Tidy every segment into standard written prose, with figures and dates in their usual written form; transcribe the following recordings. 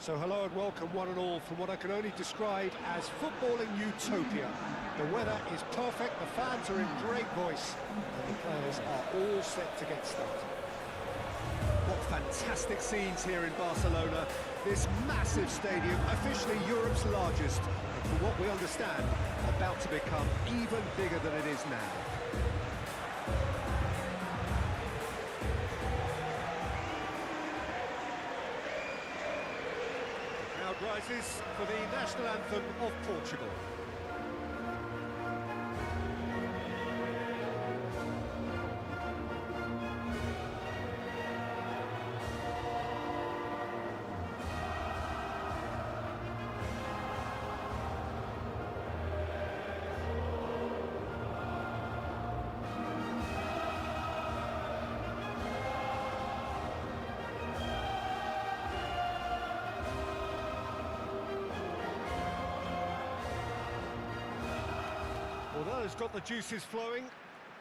So hello and welcome one and all from what I can only describe as footballing utopia. The weather is perfect, the fans are in great voice, and the players are all set to get started. What fantastic scenes here in Barcelona. This massive stadium, officially Europe's largest, and from what we understand, about to become even bigger than it is now. Rises for the national anthem of Portugal. Well, that has got the juices flowing,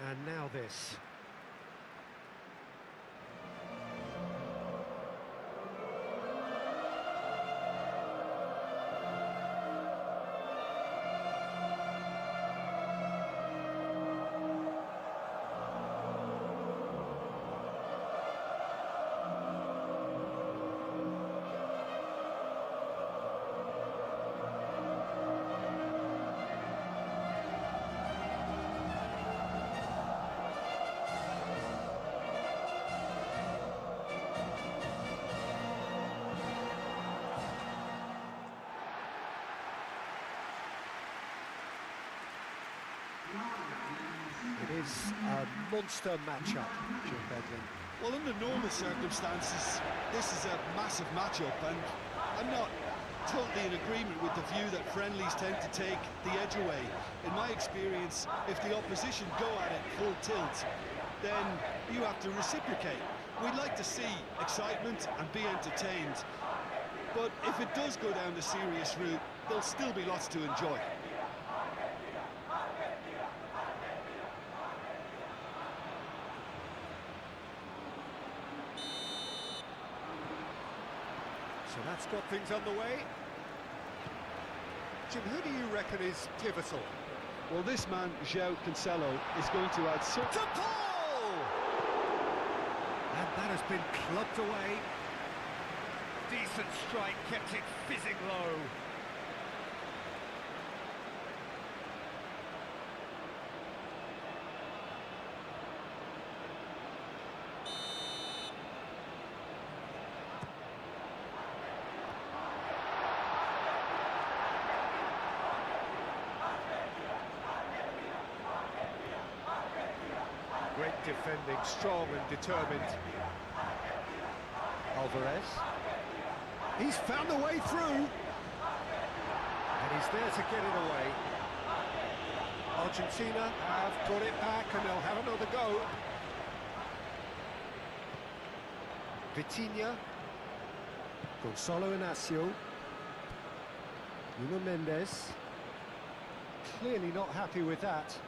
and now this. It is a monster matchup, Jim Bedlin. Well, under normal circumstances, this is a massive matchup, and I'm not totally in agreement with the view that friendlies tend to take the edge away. In my experience, if the opposition go at it full tilt, then you have to reciprocate. We'd like to see excitement and be entertained, but if it does go down the serious route, there'll still be lots to enjoy. So that's got things underway. Jim, who do you reckon is pivotal? Well, this man, João Cancelo, is going to add some... To Paul! And that has been clubbed away. Decent strike, kept it fizzing low. Great defending, strong and determined. Alvarez. He's found a way through. And he's there to get it away. Argentina have got it back and they'll have another go. Vitinha. Gonzalo Inacio. Nuno Mendes. Clearly not happy with that.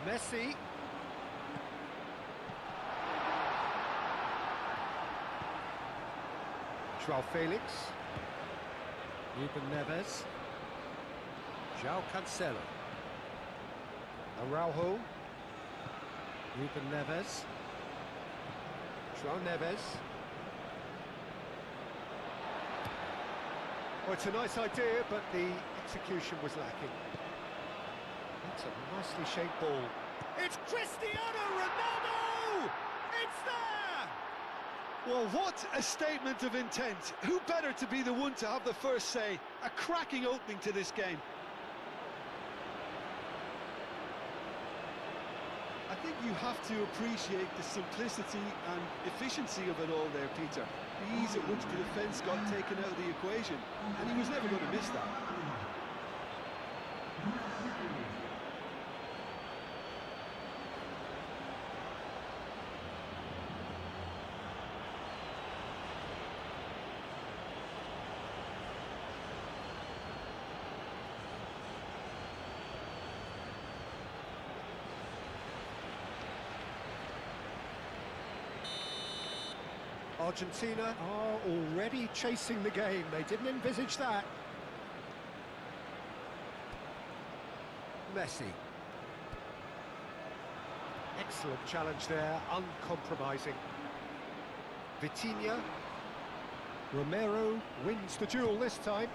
Messi. João Felix. Ruben Neves. João Cancelo. Araujo. Ruben Neves. João Neves. Oh, it's a nice idea, but the execution was lacking. That's a nicely shaped ball. It's Cristiano Ronaldo! It's there! Well, what a statement of intent. Who better to be the one to have the first say? A cracking opening to this game. I think you have to appreciate the simplicity and efficiency of it all there, Peter. The ease at which the defence got taken out of the equation, and he was never going to miss that. Argentina are already chasing the game. They didn't envisage that. Messi. Excellent challenge there, uncompromising. Vitinha. Romero wins the duel this time.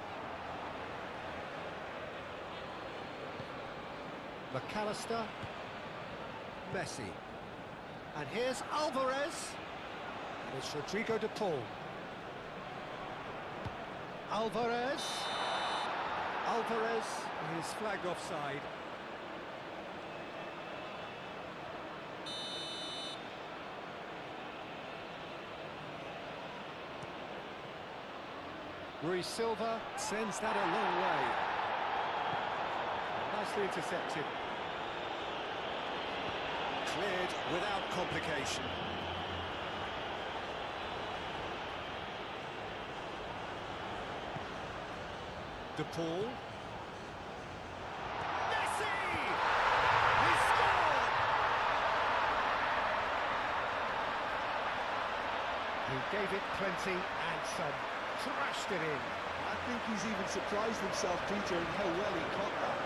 McAllister. Messi. And here's Alvarez. And it's Rodrigo de Paul. Alvarez. Alvarez is flagged offside. Rui Silva sends that a long way. Nicely intercepted. Cleared without complication. De Paul. Messi! He scored! He gave it plenty and some. Thrashed it in. I think he's even surprised himself, Peter, in how well he caught that.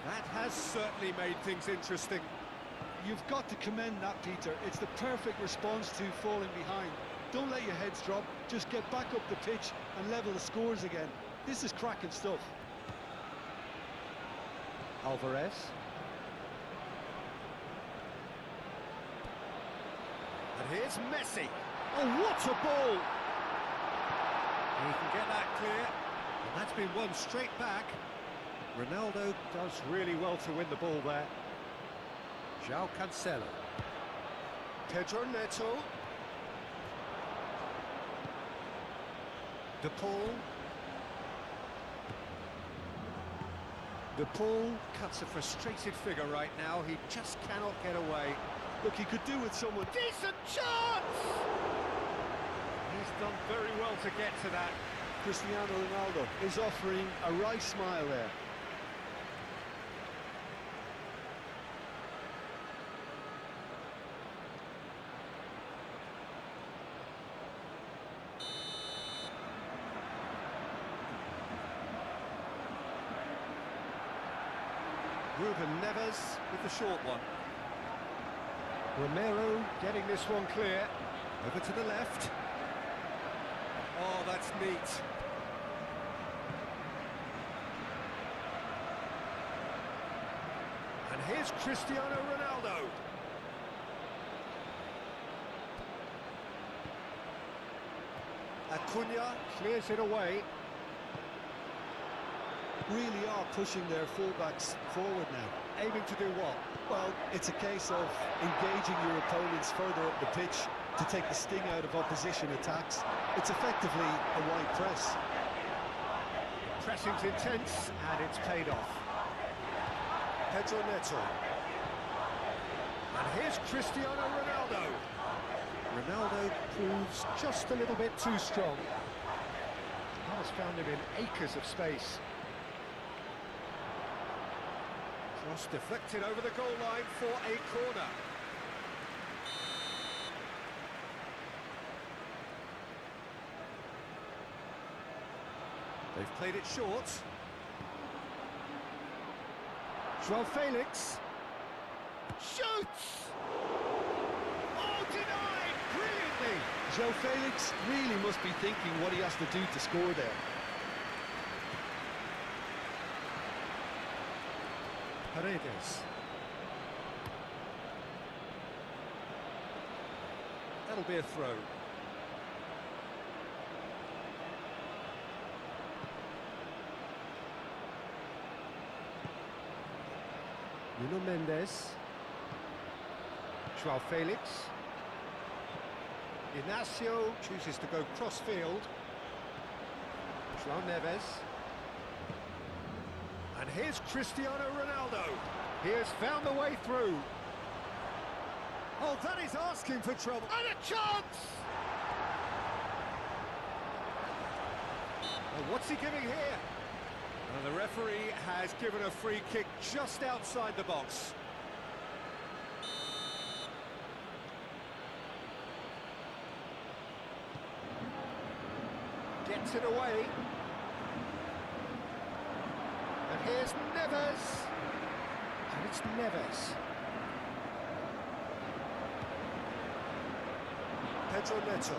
That has certainly made things interesting. You've got to commend that, Peter. It's the perfect response to falling behind. Don't let your heads drop, just get back up the pitch and level the scores again. This is cracking stuff. Alvarez. And here's Messi. Oh, what a ball! He can get that clear, and that's been won straight back. Ronaldo does really well to win the ball there. João Cancelo. Pedro Neto. De Paul. De Paul cuts a frustrated figure right now. He just cannot get away. Look, he could do with someone. Decent chance! He's done very well to get to that. Cristiano Ronaldo is offering a wry smile there. Ruben Neves with the short one. Romero getting this one clear. Over to the left. Oh, that's neat. And here's Cristiano Ronaldo. Acuna clears it away. Really are pushing their fullbacks forward now. Aiming to do what? Well, it's a case of engaging your opponents further up the pitch to take the sting out of opposition attacks. It's effectively a wide press. Pressing's intense, and it's paid off. Pedro Neto. And here's Cristiano Ronaldo. Ronaldo proves just a little bit too strong. Has found him in acres of space. Cross deflected over the goal line for a corner. They've played it short. João Felix. Shoots! Oh, denied! Brilliantly! João Felix really must be thinking what he has to do to score there. Paredes. That'll be a throw. Nuno Mendes. João Felix. Inacio chooses to go cross-field. João Neves. And here's Cristiano Ronaldo. He has found the way through. Oh, that is asking for trouble. And a chance! Well, what's he giving here? And the referee has given a free kick just outside the box. Gets it away. And here's Neves. And it's Neves. Pedro Neto.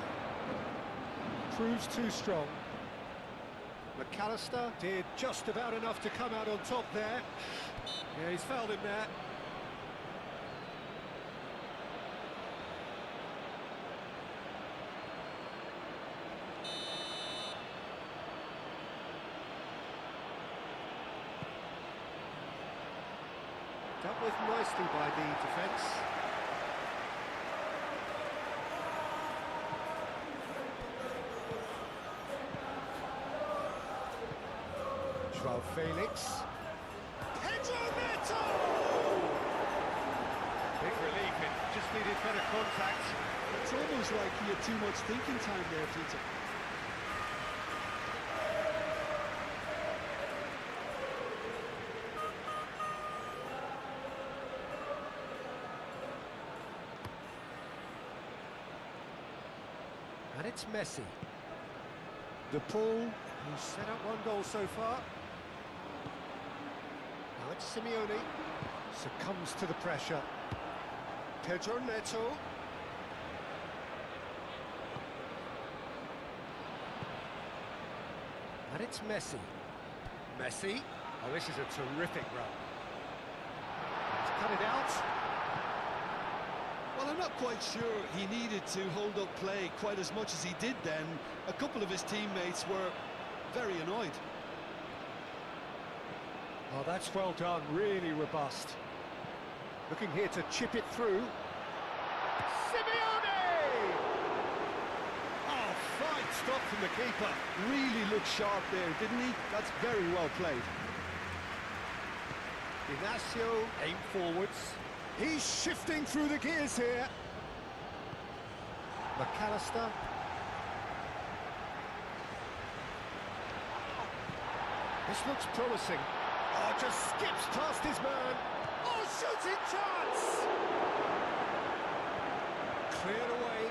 Proves too strong. McAllister did just about enough to come out on top there. Yeah, he's fouled him there. Dealt with nicely by the defence. João Felix. Pedro Neto! Big relief, it just needed better contact. It's almost like he had too much thinking time there, Peter. And it's Messi. De Paul, who's set up one goal so far. Now it's Simeone. Succumbs to the pressure. Pedro Neto. And it's Messi. Messi. Oh, this is a terrific run. He's cut it out. Well, I'm not quite sure he needed to hold up play quite as much as he did then. A couple of his teammates were very annoyed. Oh, that's well done, really robust. Looking here to chip it through. Simeone! Oh, fine stop from the keeper. Really looked sharp there, didn't he? That's very well played. Ignacio aimed forwards. He's shifting through the gears here. McAllister. This looks promising. Oh, just skips past his man. Oh, shooting chance! Cleared away.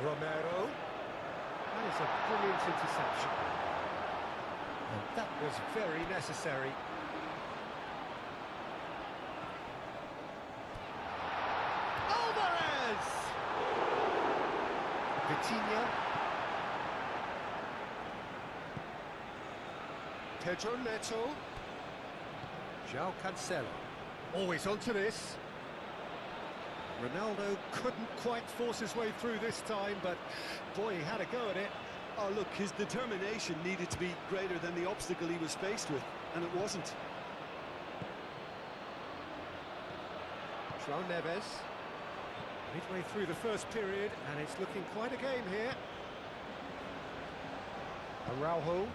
Romero. That is a brilliant interception. And that was very necessary. Vitinha. Pedro Neto. João Cancelo. Always onto this. Ronaldo couldn't quite force his way through this time, but boy, he had a go at it. Oh, look, his determination needed to be greater than the obstacle he was faced with, and it wasn't. João Neves. Midway through the first period, and it's looking quite a game here. Araujo.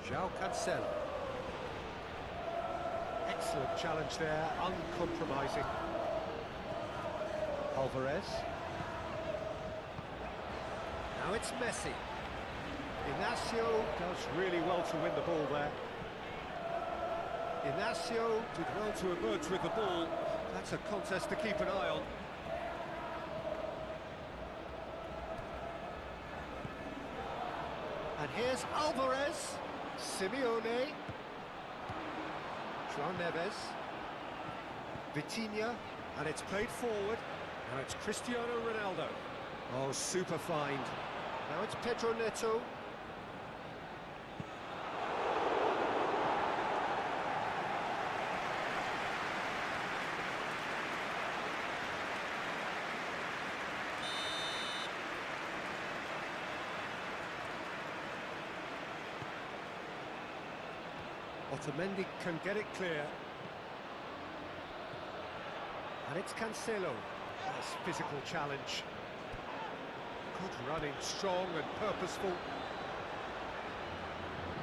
João Cancelo. Excellent challenge there, uncompromising. Alvarez. Now it's Messi. Ignacio does really well to win the ball there. Ignacio did well to emerge with the ball. That's a contest to keep an eye on. And here's Alvarez. Simeone. João Neves. Vitinha. And it's played forward. Now it's Cristiano Ronaldo. Oh, super find. Now it's Pedro Neto. Otamendi can get it clear. And it's Cancelo. Nice physical challenge. Good running, strong and purposeful.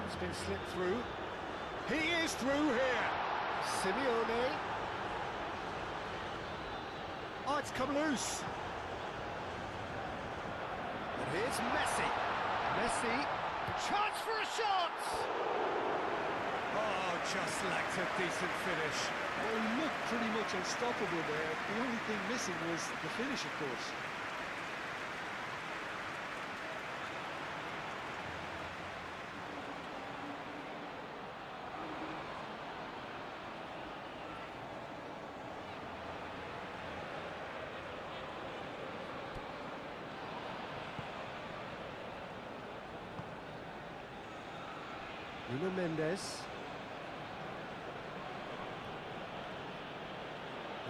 It's been slipped through. He is through here. Simeone. Oh, it's come loose. And here's Messi. Messi, chance for a shot! Oh, just lacked a decent finish. Well, he looked pretty much unstoppable there. The only thing missing was the finish, of course. Nuno Mendes.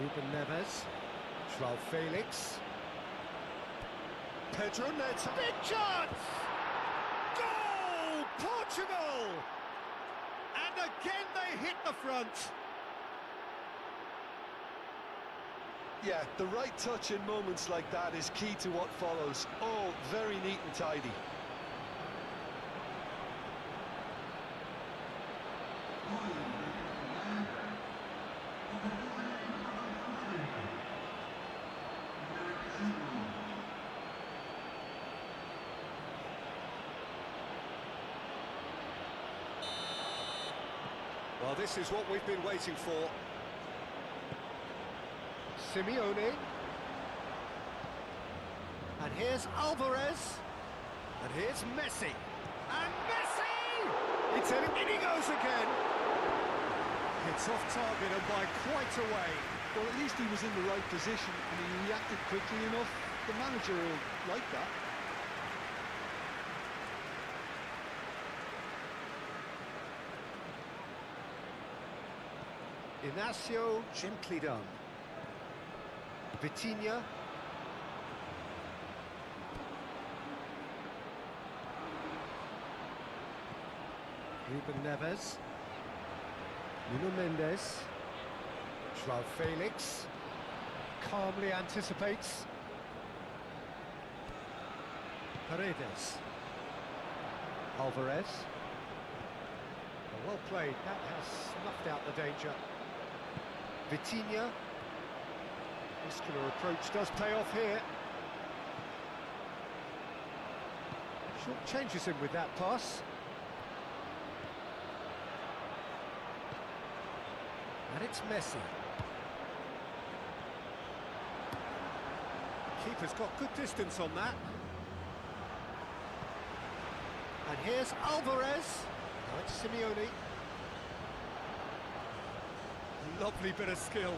Ruben Neves. João Felix. Pedro Neto. Big chance! Goal! Portugal! And again they hit the front. Yeah, the right touch in moments like that is key to what follows. Oh, very neat and tidy. Well, this is what we've been waiting for. Simeone. And here's Alvarez. And here's Messi. And Messi! It's in he goes again. It's off target and by quite a way. Well, at least he was in the right position and he reacted quickly enough. The manager will like that. Inacio, gently done. Vitinha. Ruben Neves. Nuno Mendes. João Felix. Calmly anticipates. Paredes. Alvarez. Well played, that has snuffed out the danger. Vitinha. Muscular approach does pay off here. Short changes him with that pass. And it's Messi. Keeper's got good distance on that. And here's Alvarez. Now it's Simeone. Lovely bit of skill.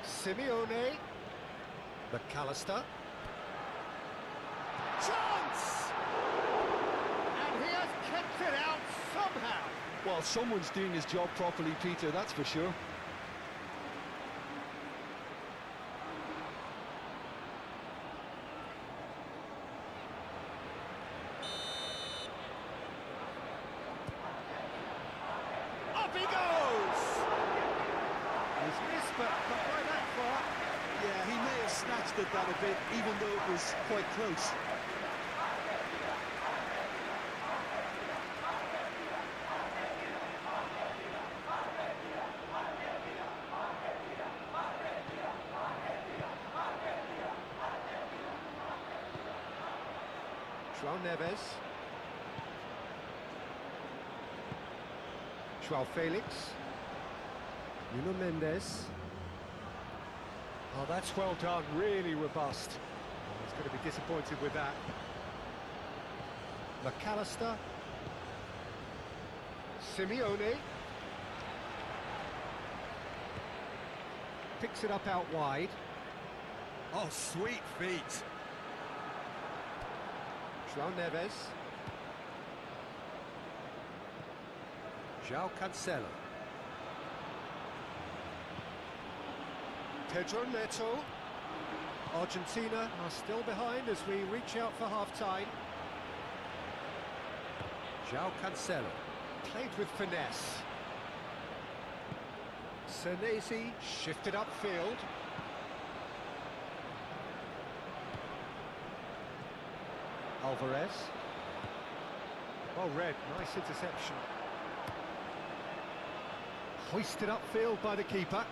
Simeone. McAllister. Chance! And he has kept it out somehow. Well, someone's doing his job properly, Peter, that's for sure. Up he goes! He's missed, but not by that far. Yeah, he may have snatched at that a bit, even though it was quite close. João Neves. João Felix. Nuno Mendes. Oh, that's well done, really robust. Oh, he's going to be disappointed with that. McAllister. Simeone. Picks it up out wide. Oh, sweet feet. João Neves. João Cancelo. Pedro Neto. Argentina are still behind as we reach out for half-time. João Cancelo. Played with finesse. Senesi shifted upfield. Alvarez. Well read, nice interception. Hoisted upfield by the keeper.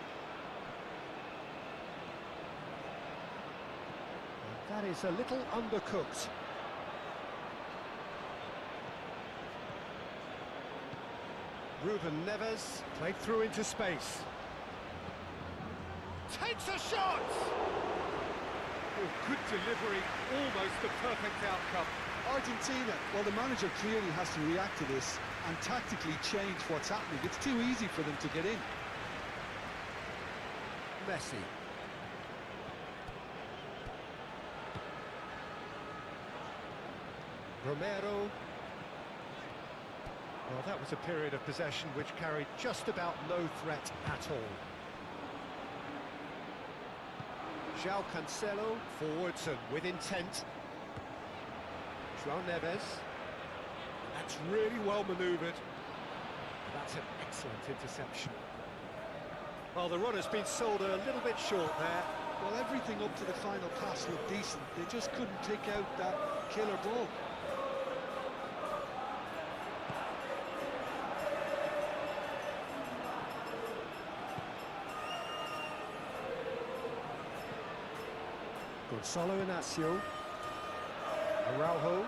And that is a little undercooked. Ruben Neves played through into space. Takes a shot! Oh, good delivery, almost the perfect outcome. Argentina, well, the manager clearly has to react to this and tactically change what's happening. It's too easy for them to get in. Messi. Romero. Well, that was a period of possession which carried just about no threat at all. João Cancelo, forwards and with intent. João Neves. That's really well manoeuvred. That's an excellent interception. Well, the run has been sold a little bit short there. Well, everything up to the final pass looked decent. They just couldn't pick out that killer ball. Gonzalo Inacio. Araujo.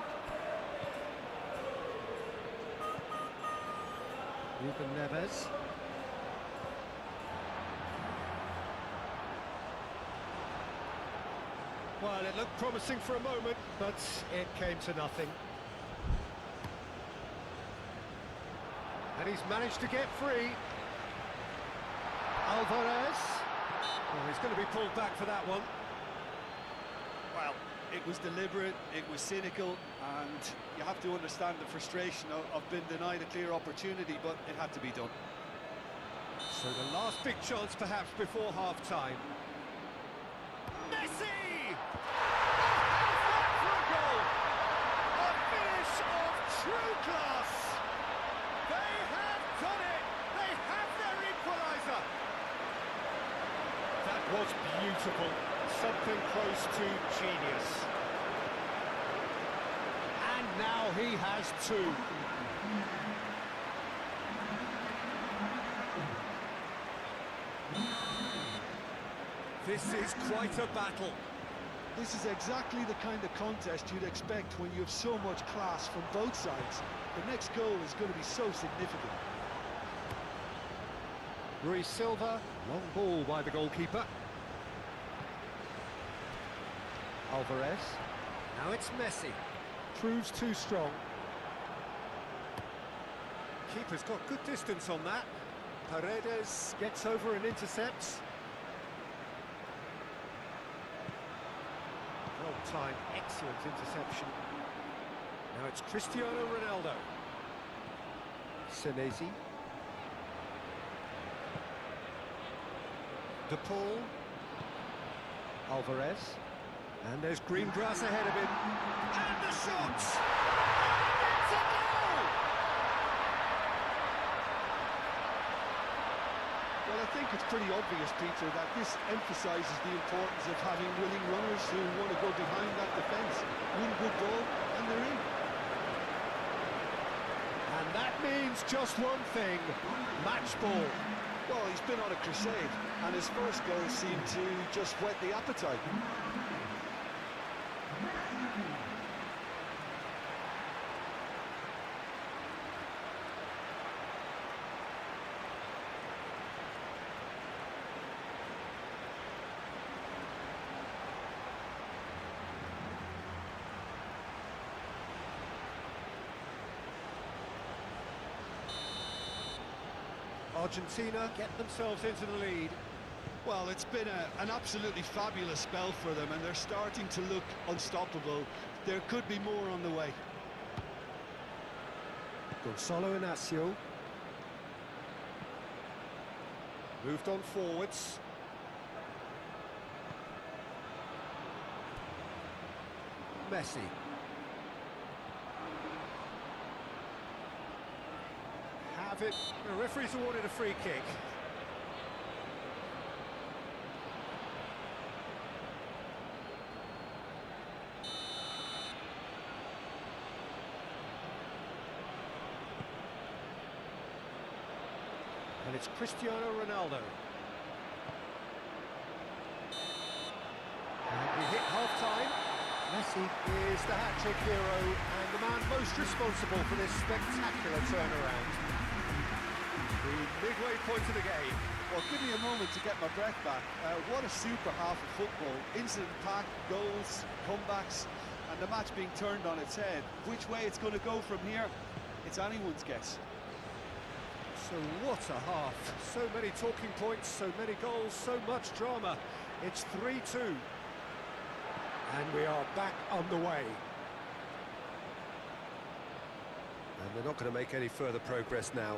Ruben Neves. Well, it looked promising for a moment, but it came to nothing. And he's managed to get free. Alvarez. Oh, he's going to be pulled back for that one. Well, it was deliberate, it was cynical, and you have to understand the frustration of being denied a clear opportunity, but it had to be done. So the last big chance perhaps before half-time. Messi! For a goal! A finish of true class! They have done it! They have their equaliser! That was beautiful. Something close to genius. And now he has two. This is quite a battle. This is exactly the kind of contest you'd expect when you have so much class from both sides. The next goal is going to be so significant. Rui Silva, long ball by the goalkeeper. Alvarez. Now it's Messi. Proves too strong. Keeper's got good distance on that. Paredes gets over and intercepts. Well timed, excellent interception. Now it's Cristiano Ronaldo. Senesi. De Paul. Alvarez. And there's green grass ahead of him. And the shot! It's a goal! Well, I think it's pretty obvious, Peter, that this emphasises the importance of having willing runners who want to go behind that defence, win good ball, and they're in. And that means just one thing, match ball. Well, he's been on a crusade, and his first goal seemed to just whet the appetite. Argentina get themselves into the lead. Well, it's been an absolutely fabulous spell for them, and they're starting to look unstoppable. There could be more on the way. Gonzalo Inacio. Moved on forwards. Messi. Have it. The referee's awarded a free kick. And it's Cristiano Ronaldo. And we hit half-time. Messi is the hat-trick hero and the man most responsible for this spectacular turnaround. The midway point of the game. Well, give me a moment to get my breath back. What a super half of football. Incident-packed, goals, comebacks, and the match being turned on its head. Which way it's going to go from here, it's anyone's guess. So what a half. So many talking points, so many goals, so much drama. It's 3-2. And we are back on the way. And they're not going to make any further progress now.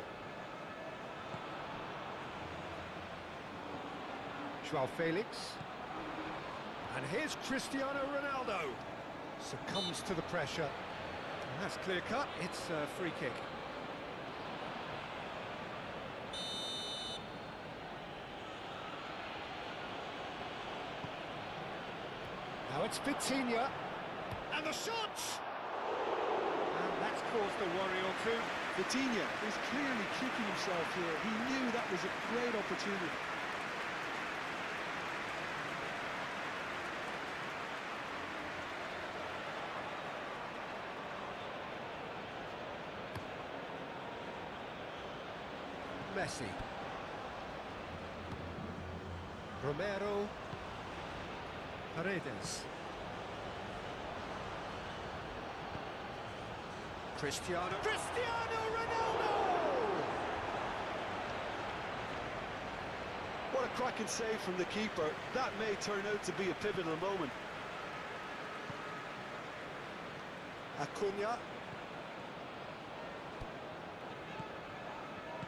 Joao Felix. And here's Cristiano Ronaldo. Succumbs to the pressure. And that's clear cut. It's a free kick. Now it's Vitinha, and the shot! And that's caused a worry or two. Vitinha is clearly kicking himself here. He knew that was a great opportunity. Messi. Romero. Paredes. Cristiano Ronaldo! What a cracking save from the keeper. That may turn out to be a pivotal moment. Acuna.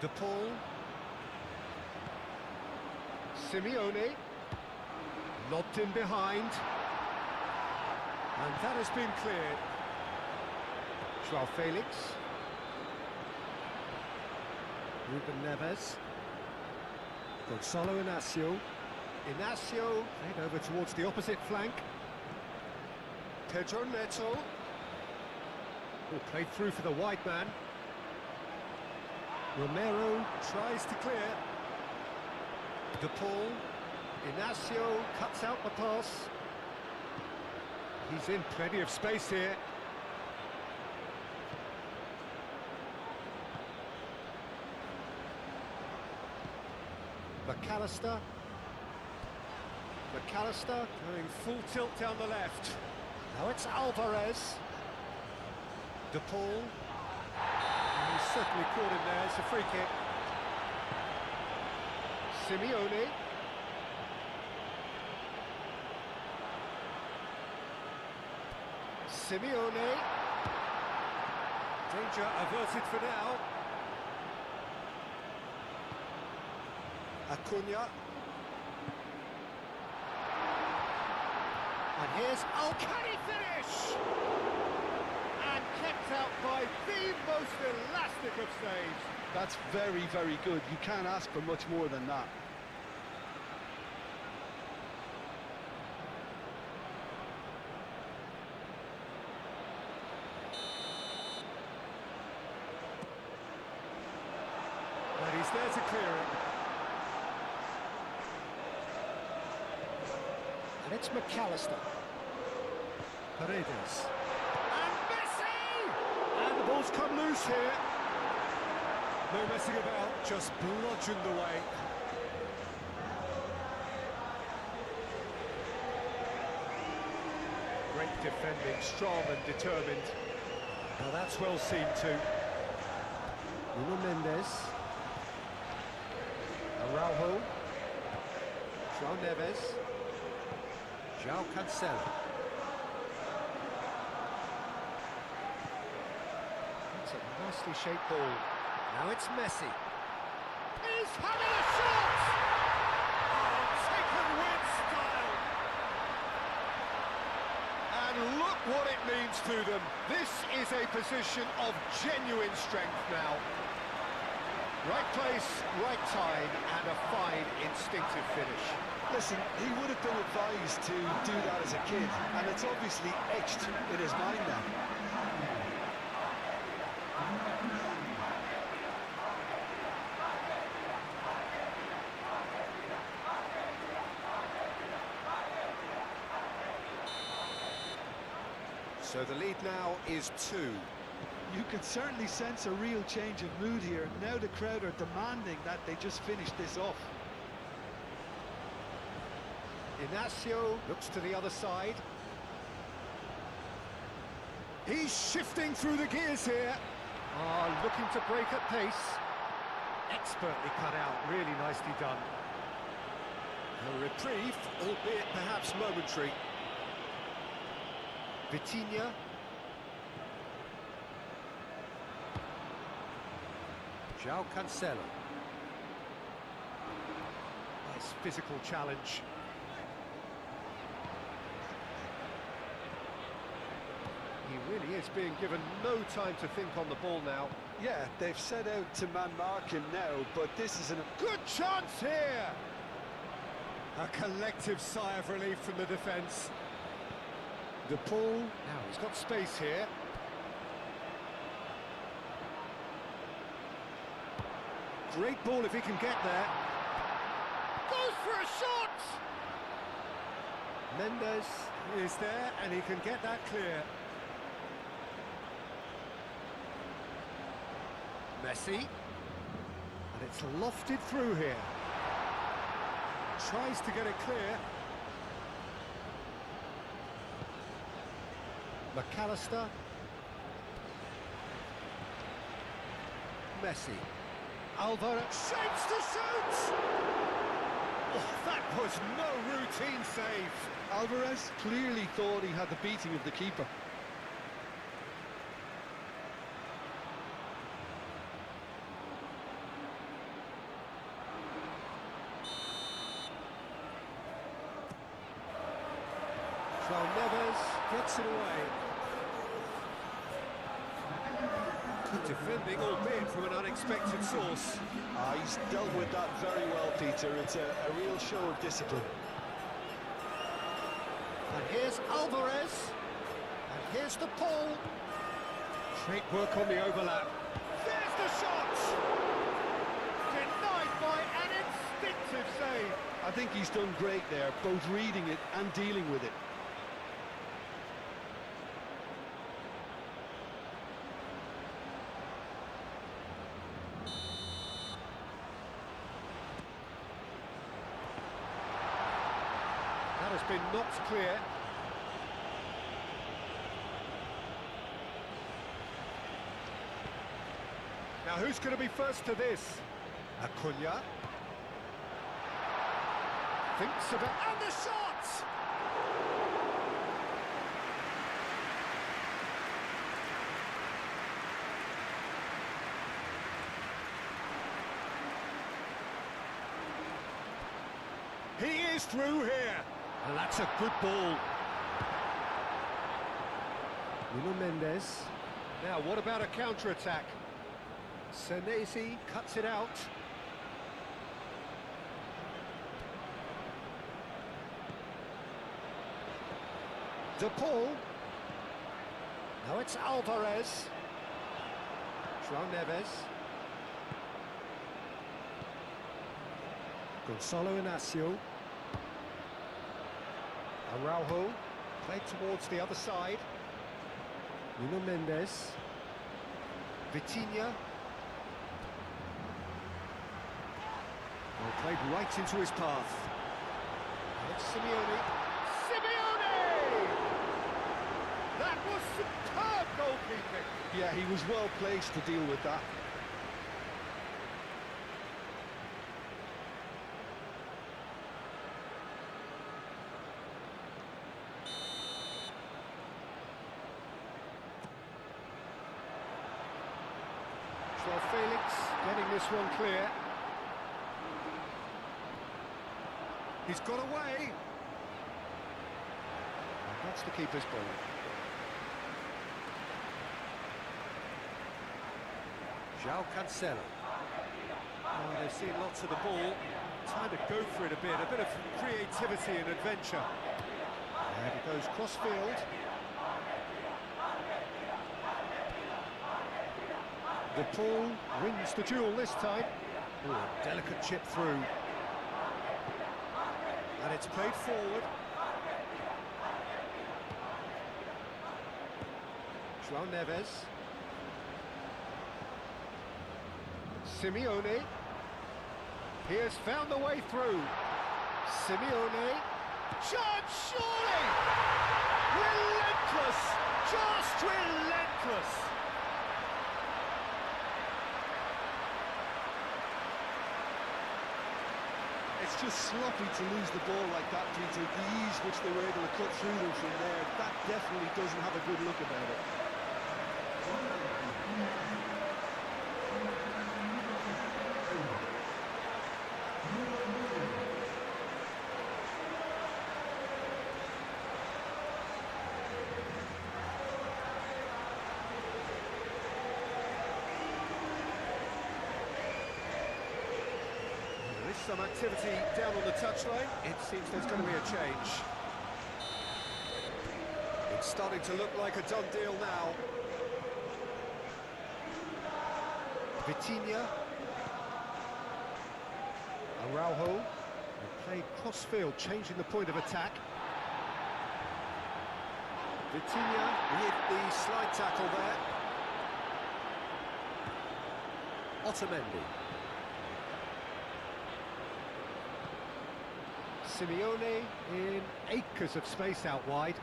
De Paul. Simeone. Lobbed in behind. And that has been cleared. Joao Felix. Ruben Neves. Gonzalo Inacio. Inacio played over towards the opposite flank. Pedro Neto. Oh, played through for the wide man. Romero tries to clear. De Paul. Inacio cuts out the pass. He's in plenty of space here. McAllister going full tilt down the left. Now it's Alvarez. De Paul. He's certainly caught him there. It's a free kick. Simeone. Simeone. Danger averted for now. Acuna. And here's can he finish? And kept out by the most elastic of saves. That's very, very good. You can't ask for much more than that. And he's there to clear it. And it's McAllister. Paredes. And Messi! And the ball's come loose here. No messing about, just bludgeoned away. Great defending, strong and determined. Now that's well seen too. Nuno Mendes. Araujo. Joao Neves. Joao Cancelo. That's a nicely shaped ball. Now it's Messi. He's having a shot! Oh, taken with style! And look what it means to them. This is a position of genuine strength now. Right place, right time, and a fine instinctive finish. Listen, he would have been advised to do that as a kid, and it's obviously etched in his mind now. So the lead now is 2. You can certainly sense a real change of mood here. Now the crowd are demanding that they just finish this off. Inacio looks to the other side. He's shifting through the gears here. Looking to break at pace. Expertly cut out, really nicely done. A reprieve, albeit perhaps momentary. Vitinha. João Cancelo. Nice physical challenge. He really is being given no time to think on the ball now. Yeah, they've set out to man-mark him now, but this is a good chance here! A collective sigh of relief from the defence. De Paul, now he's got space here. Great ball if he can get there. Goes for a shot! Mendes is there and he can get that clear. Messi, and it's lofted through here. Tries to get it clear. McAllister. Messi. Alvarez shapes to shoot! Oh, that was no routine save. Alvarez clearly thought he had the beating of the keeper. Neves gets it away. Good defending, albeit from an unexpected source. He's dealt with that very well, Peter. It's a real show of discipline. And here's Alvarez. And here's the Paul. Great work on the overlap. There's the shot! Denied by an instinctive save. I think he's done great there, both reading it and dealing with it. Has been knocked clear. Now who's going to be first to this? Acuna. Thinks about... and the shot! He is through here. And that's a good ball. Nuno Mendes. Now, what about a counter-attack? Senesi cuts it out. De Paul. Now it's Alvarez. João Neves. Gonzalo Inacio. Araujo, played towards the other side. Nuno Mendes. Vitinha. Well, played right into his path. And it's Simeone. Simeone! That was superb goalkeeping. Yeah, he was well placed to deal with that. Well, Felix getting this one clear. He's got away. And that's the keeper's ball. João Cancelo. Oh, they've seen lots of the ball. Time to go for it a bit of creativity and adventure. And it goes cross-field. De Paul wins the duel this time. Ooh, a delicate chip through. And it's played forward. João Neves. Simeone. He has found the way through. Simeone. Chance, surely! Relentless! Just relentless! It's just sloppy to lose the ball like that, Peter. The ease which they were able to cut through them from there, that definitely doesn't have a good look about it. Some activity down on the touchline. It seems there's going to be a change. It's starting to look like a done deal now. Vitinha. Araujo. They played cross-field, changing the point of attack. Vitinha with the slide tackle there. Otamendi. Simeone in acres of space out wide.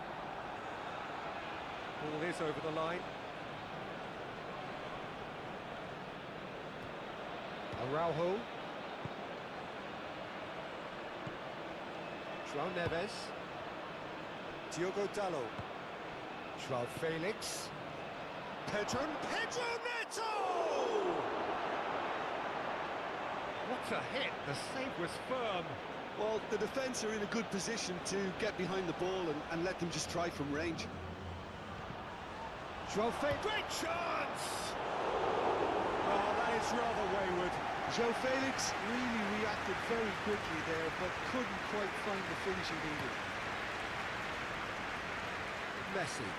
Ball is over the line. Araujo. João Neves. Diogo Dalot. João Felix. Pedro Neto! What a hit! The save was firm. Well, the defence are in a good position to get behind the ball and let them just try from range. João Felix, great chance! Oh, that is rather wayward. João Felix really reacted very quickly there, but couldn't quite find the finish he needed. Messi.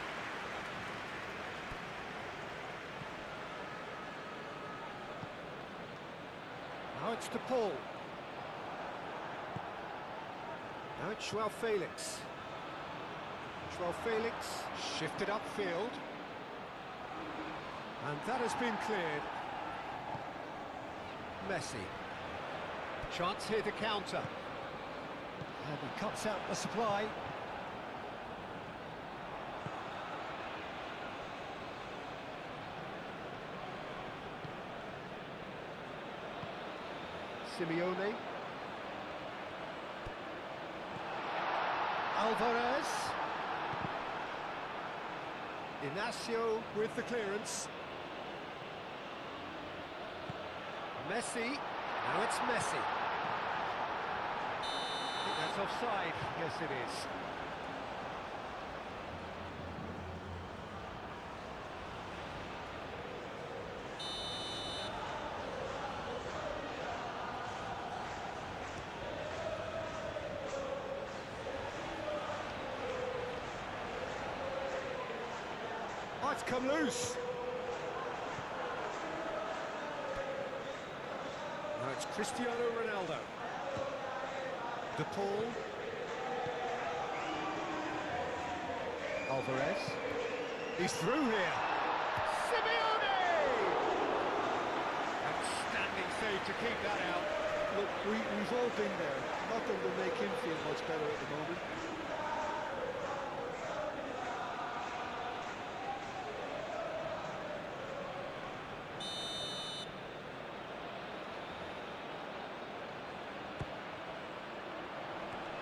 Now it's to Paul. Now it's João Felix. João Felix shifted upfield. And that has been cleared. Messi. Chance here to counter. And he cuts out the supply. Simeone. Alvarez. Inacio with the clearance. Messi. Now it's Messi. I think that's offside. Yes, it is. Oh, it's come loose. Now it's Cristiano Ronaldo. De Paul. Alvarez. He's through here. Simeone! Outstanding save to keep that out. Look, we've all been there. Not that will make him feel much better at the moment.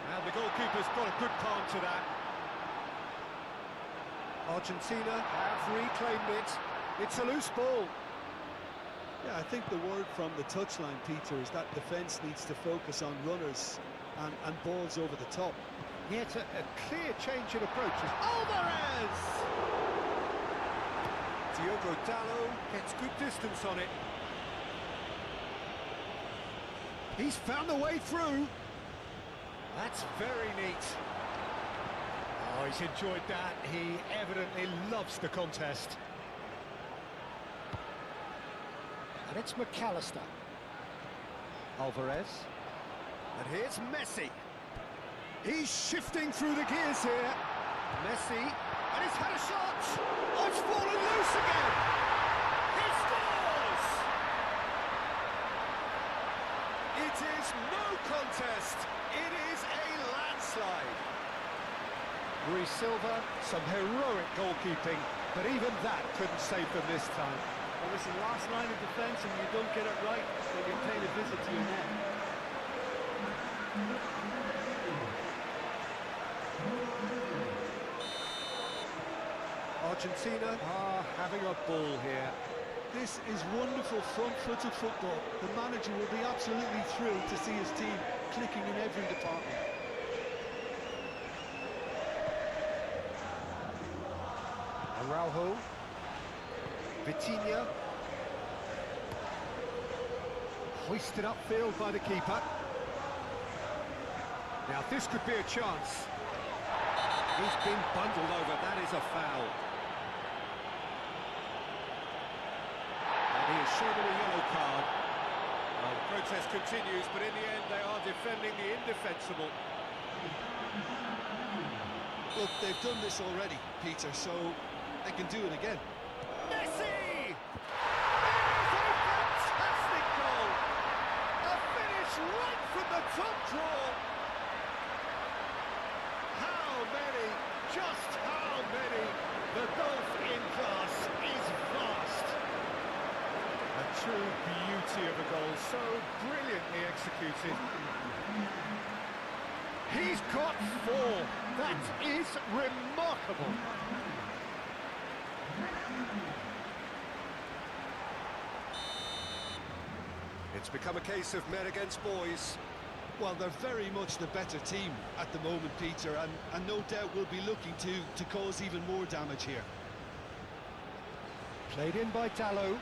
And the goalkeeper's got a good palm to that. Argentina have reclaimed it. It's a loose ball. Yeah, I think the word from the touchline, Peter, is that defence needs to focus on runners and balls over the top. Yeah, it's a clear change in approach. Alvarez! Diogo Dalot gets good distance on it. He's found the way through. That's very neat. Oh, he's enjoyed that. He evidently loves the contest. And it's McAllister. Alvarez. And here's Messi. He's shifting through the gears here. Messi. And he's had a shot! Oh, it's fallen loose again! He scores! It is no contest. It is a landslide. Rui Silva, some heroic goalkeeping, but even that couldn't save them this time. Well, listen, last line of defence, and you don't get it right, then you're paying a visit to your net. Argentina are having a ball here. This is wonderful front-footed football. The manager will be absolutely thrilled to see his team clicking in every department. Araujo, Vitinha, hoisted upfield by the keeper. Now this could be a chance. He's been bundled over, that is a foul. And he is shown a yellow card. Well, the protest continues, but in the end they are defending the indefensible. Look, they've done this already, Peter, so they can do it again. Messi! It is a fantastic goal! A finish right from the top draw! How many? Just how many? The gulf in class is vast. A true beauty of a goal, so brilliantly executed. He's got 4. That is remarkable. It's become a case of men against boys. Well, they're very much the better team at the moment, Peter, and no doubt will be looking to cause even more damage here. Played in by Dallo.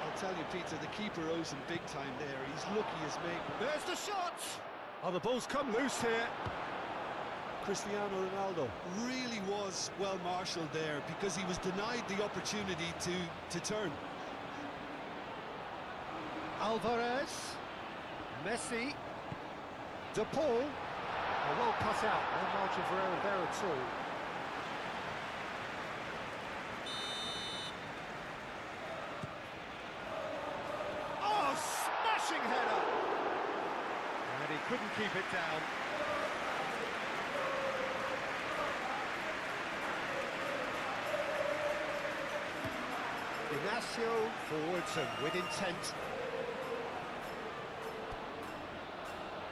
I'll tell you, Peter, the keeper owes him big time there. He's lucky as mate. There's the shot! Oh, the ball's come loose here. Cristiano Ronaldo really was well marshalled there because he was denied the opportunity to turn. Alvarez, Messi, De Paul. Well cut out, no margin for error there at all. Oh, smashing header! And he couldn't keep it down. Ignacio forwards and with intent.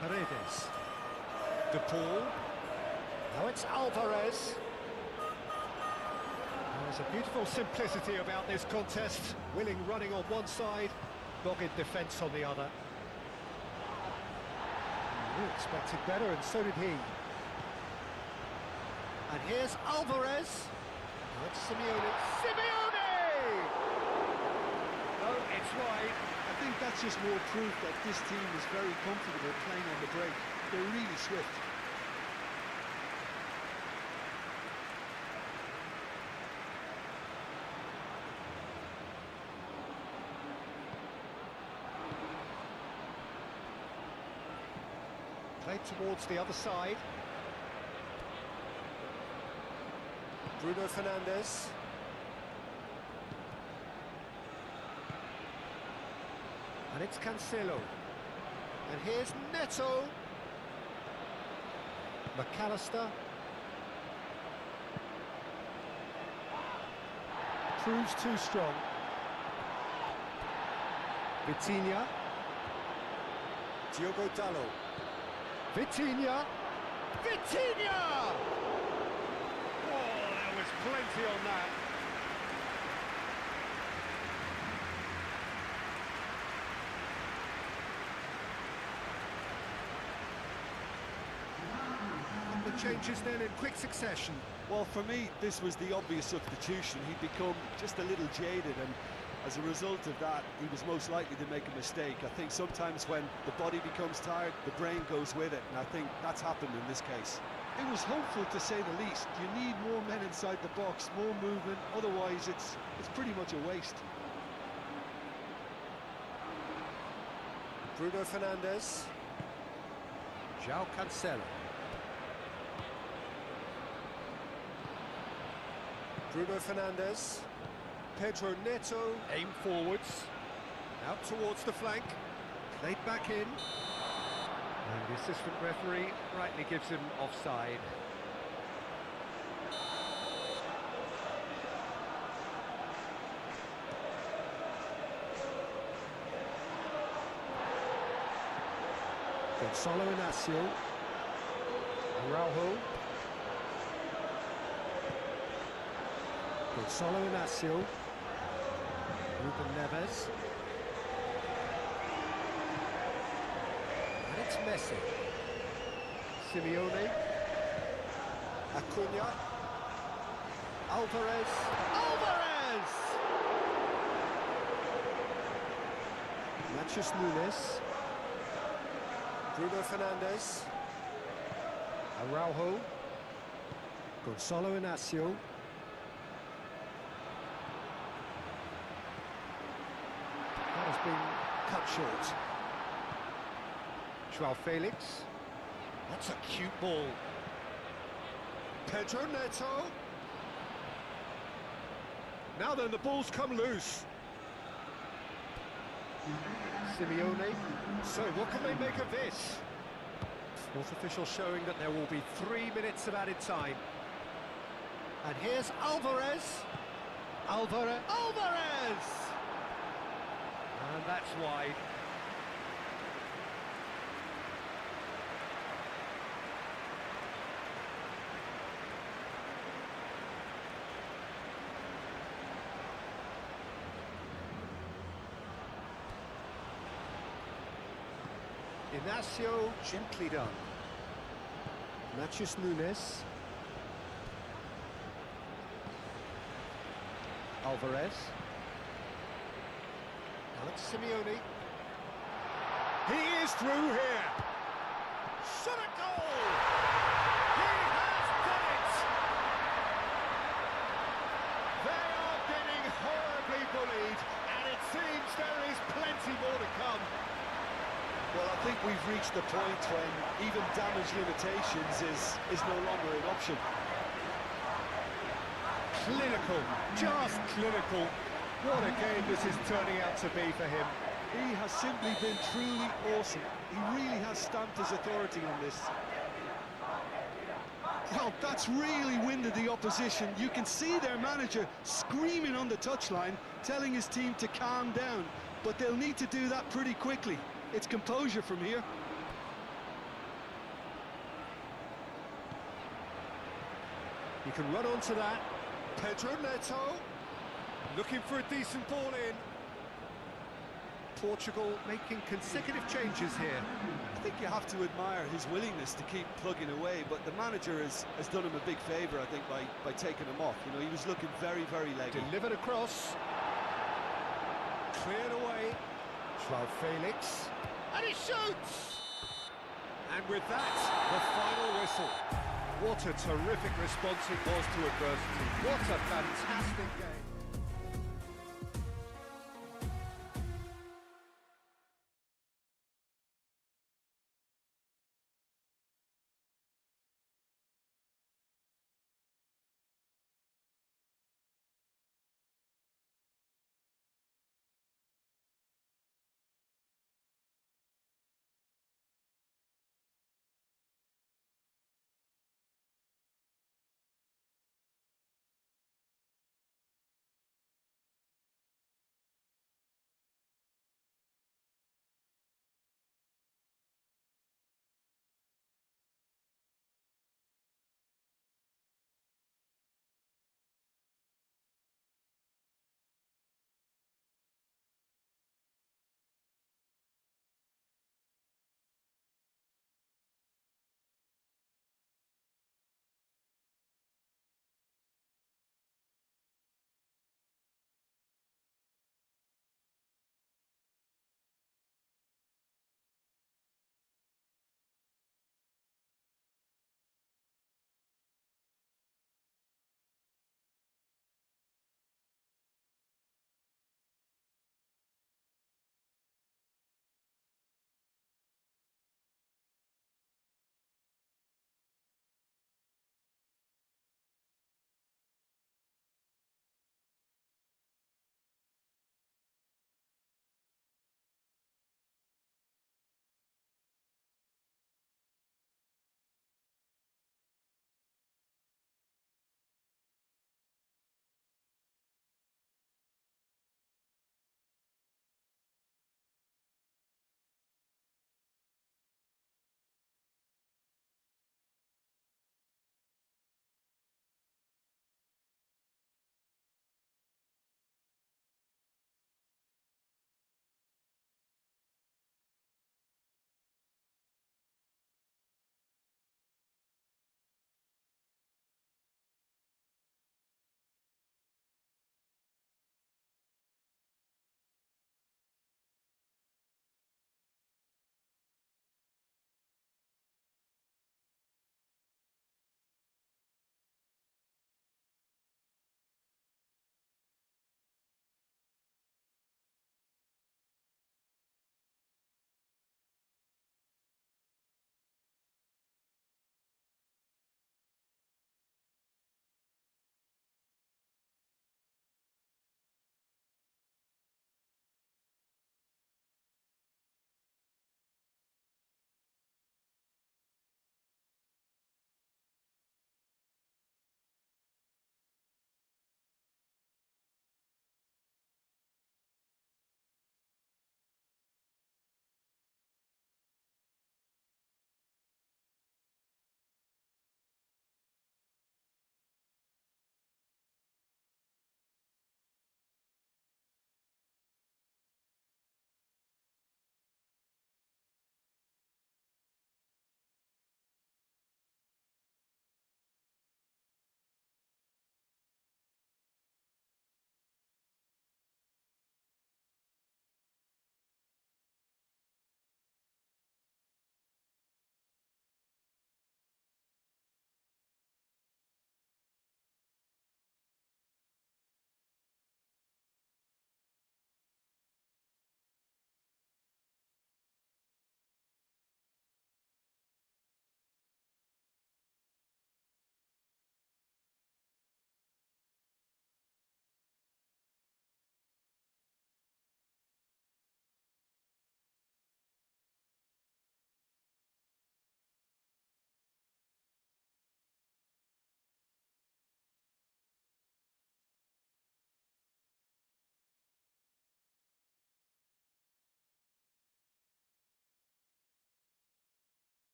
Paredes. De Paul. Now it's Alvarez. There's a beautiful simplicity about this contest. Willing running on one side, dogged defence on the other. We expected better, and so did he. And here's Alvarez. Now it's Simeone. Simeone! No, it's wide. I think that's just more proof that this team is very comfortable playing on the break. They're really swift. Played towards the other side. Bruno Fernandes. And it's Cancelo. And here's Neto. McAllister. Proves too strong. Vitinha. Diogo Dallo. Vitinha. Vitinha! Oh, there was plenty on that. The changes then in quick succession. Well, for me, this was the obvious substitution. He'd become just a little jaded, and as a result of that, he was most likely to make a mistake. I think sometimes when the body becomes tired, the brain goes with it, and I think that's happened in this case. It was hopeful, to say the least. You need more men inside the box, more movement, otherwise it's pretty much a waste. Bruno Fernandes. João Cancelo. Bruno Fernandes. Pedro Neto. Aim forwards. Out towards the flank. Played back in. And the assistant referee rightly gives him offside. Gonzalo Inacio. Araujo. Gonzalo Inacio. Ruben Neves. And it's Messi. Simeone. Acuna. Alvarez. Alvarez! Matches Nunes. Bruno Fernandes. Araujo. Gonzalo Inacio. That has been cut short. Joao Felix. That's a cute ball. Pedro Neto. Now then, the ball's come loose. Simeone. So, what can they make of this? Fourth official showing that there will be 3 minutes of added time. And here's Alvarez. Alvarez! And that's wide. Inacio, gently done. Matches Nunes. Alvarez. Alex Simeone. He is through here. Shot a goal! He has done it! They are getting horribly bullied, and it seems there is plenty more to come. Well, I think we've reached the point when even damage limitations is no longer an option. Clinical, just clinical. What a game this is turning out to be for him. He has simply been truly awesome. He really has stamped his authority on this. Well, that's really winded the opposition. You can see their manager screaming on the touchline, telling his team to calm down. But they'll need to do that pretty quickly. It's composure from here. You can run onto that. Pedro Neto. Looking for a decent ball in. Portugal making consecutive changes here. I think you have to admire his willingness to keep plugging away, but the manager has done him a big favour, I think, by taking him off. You know, he was looking very, very leggy. Delivered across. Cleared away. Joao Felix. And he shoots! And with that, the final whistle. What a terrific response it was to adversity. What a fantastic game.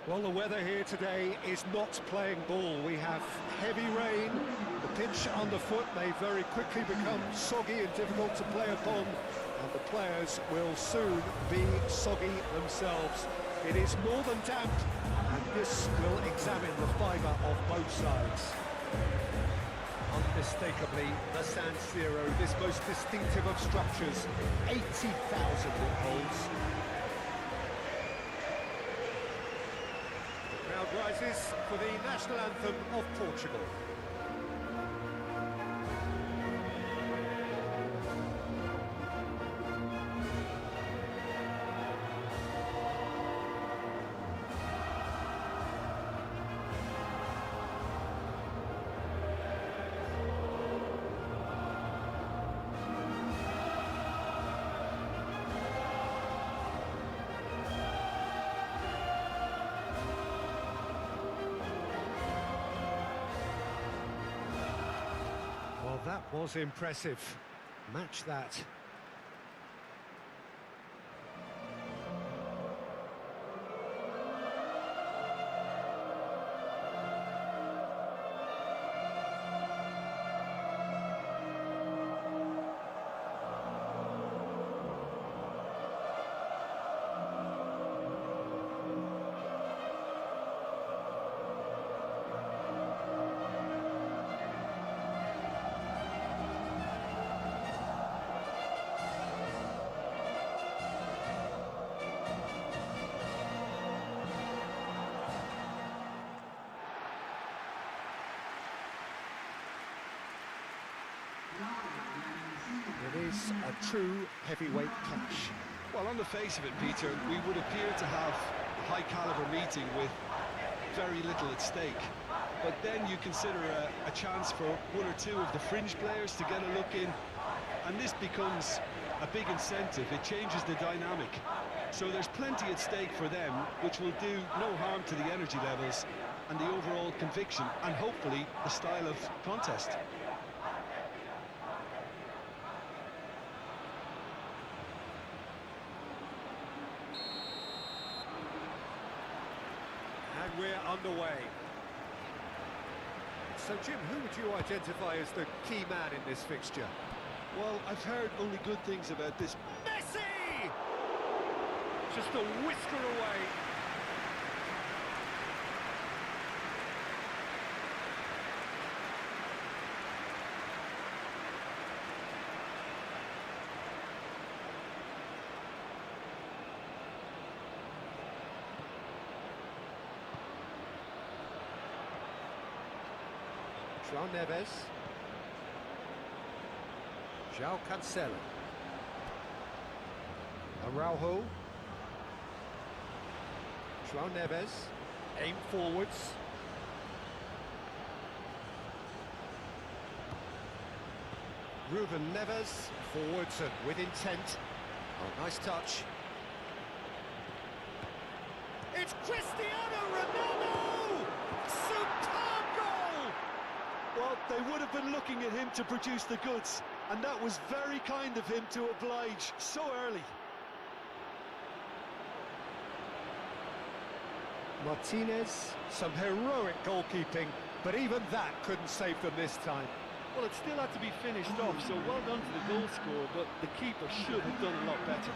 Well, the weather here today is not playing ball. We have heavy rain. The pitch underfoot may very quickly become soggy and difficult to play upon, and the players will soon be soggy themselves. It is more than damp, and this will examine the fibre of both sides. Unmistakably, the San Siro, this most distinctive of structures, 80,000 it holds. The crowd rises for the national anthem of Portugal. Well, that was impressive. Match that. It is a true heavyweight clash. Well, on the face of it, Peter, we would appear to have a high-caliber meeting with very little at stake. But then you consider a chance for one or two of the fringe players to get a look in, and this becomes a big incentive. It changes the dynamic. So there's plenty at stake for them, which will do no harm to the energy levels and the overall conviction, and hopefully the style of contest. And we're underway. So, Jim, who would you identify as the key man in this fixture? Well, I've heard only good things about this. Messi! Just a whisker away. João Neves. João Cancelo. Araujo. João Neves. Aim forwards. Ruben Neves. Forwards and with intent. Oh, nice touch. It's Cristiano Ronaldo! Superb goal! Well, they would have been looking at him to produce the goods, and that was very kind of him to oblige so early. Martinez, some heroic goalkeeping, but even that couldn't save them this time. Well, it still had to be finished off, so well done to the goal scorer, but the keeper should have done a lot better.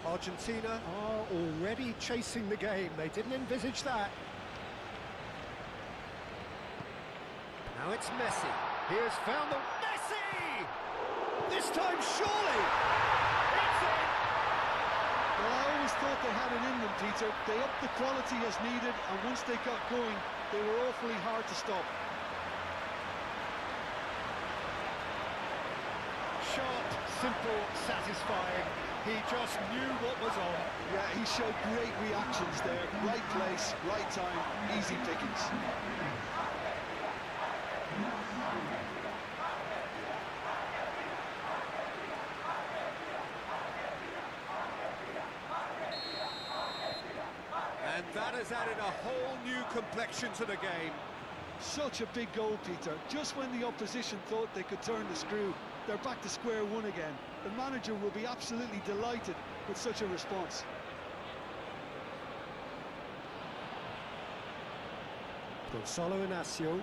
Argentina are already chasing the game. They didn't envisage that. Now it's Messi. He has found the... Messi! This time, surely! It's in! Well, I always thought they had it in them, Peter. They upped the quality as needed, and once they got going, they were awfully hard to stop. Sharp, simple, satisfying. He just knew what was on. Yeah, he showed great reactions there. Right place, right time, easy pickings. And That has added a whole new complexion to the game. Such a big goal, Peter. Just when the opposition thought they could turn the screw, they're back to square one again. The manager will be absolutely delighted with such a response. Gonzalo Inacio.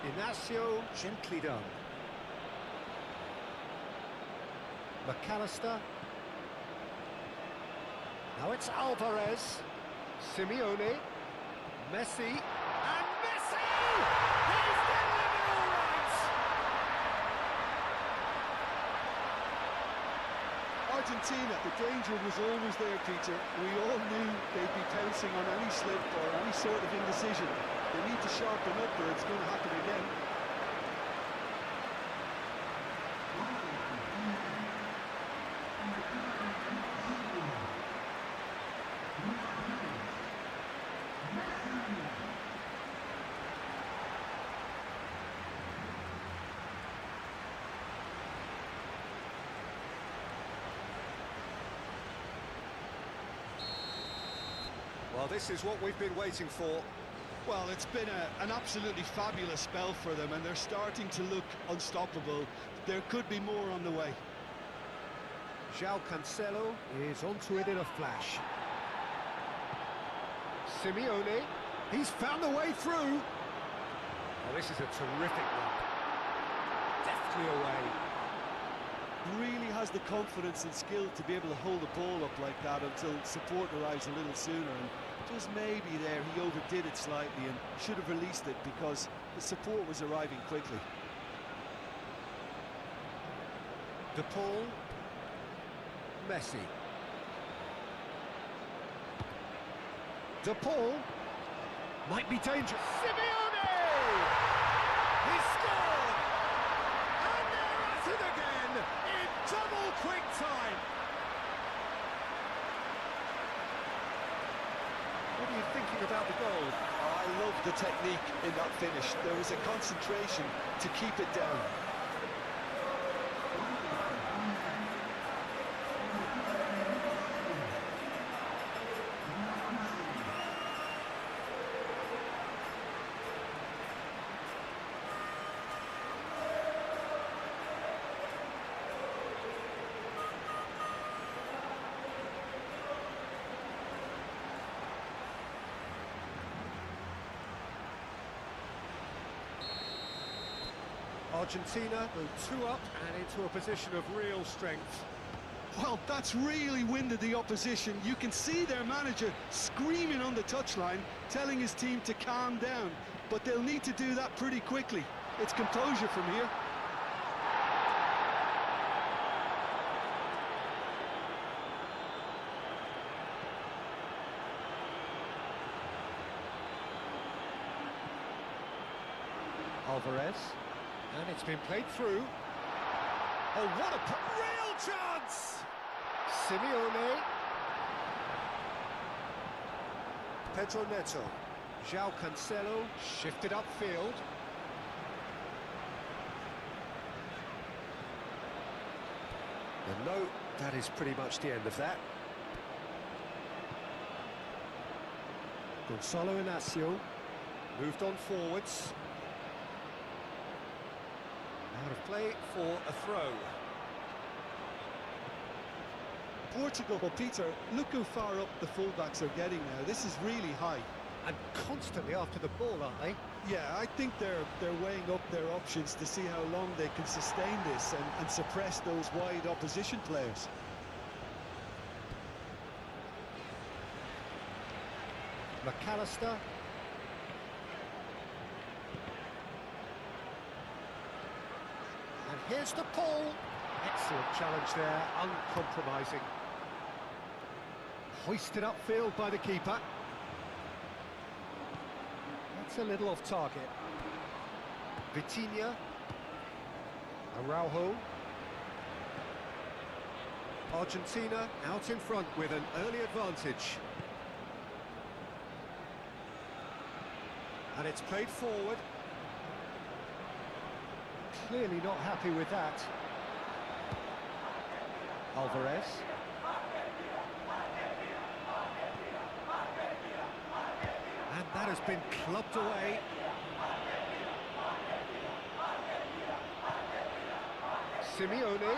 Inacio, gently done. McAllister. Now it's Alvarez. Simeone. Messi. And Messi! He's delivered all right! Argentina, the danger was always there, Peter. We all knew they'd be pouncing on any slip or any sort of indecision. They need to sharpen up or it's going to happen again. Well, this is what we've been waiting for. Well, it's been an absolutely fabulous spell for them, and they're starting to look unstoppable. There could be more on the way. João Cancelo is onto it in a flash. Simeone, he's found the way through. Oh, this is a terrific one. Deftly away. Really has the confidence and skill to be able to hold the ball up like that until support arrives a little sooner, and just maybe there he overdid it slightly and should have released it because the support was arriving quickly. De Paul. Messi. De Paul. Might be dangerous. Simeone! He's scored! And they're at it again in double quick time. What are you thinking about the goal? I love the technique in that finish. There was a concentration to keep it down. Argentina go 2 up and into a position of real strength. Well, that's really winded the opposition. You can see their manager screaming on the touchline, telling his team to calm down. But they'll need to do that pretty quickly. It's composure from here. Alvarez. And it's been played through. Oh, what a real chance! Simeone. Pedro Neto. João Cancelo shifted upfield. And no, that is pretty much the end of that. Gonzalo Inacio moved on forwards. Out of play for a throw. Portugal, well, Peter, look how far up the fullbacks are getting now. This is really high. And constantly after the ball, aren't they? Yeah, I think they're weighing up their options to see how long they can sustain this and suppress those wide opposition players. McAllister. And here's the Paul. Excellent challenge there, uncompromising. Hoisted upfield by the keeper. That's a little off target. Vitinha. Araujo. Argentina out in front with an early advantage. And it's played forward. Clearly not happy with that. Alvarez. That has been clubbed away. Simeone.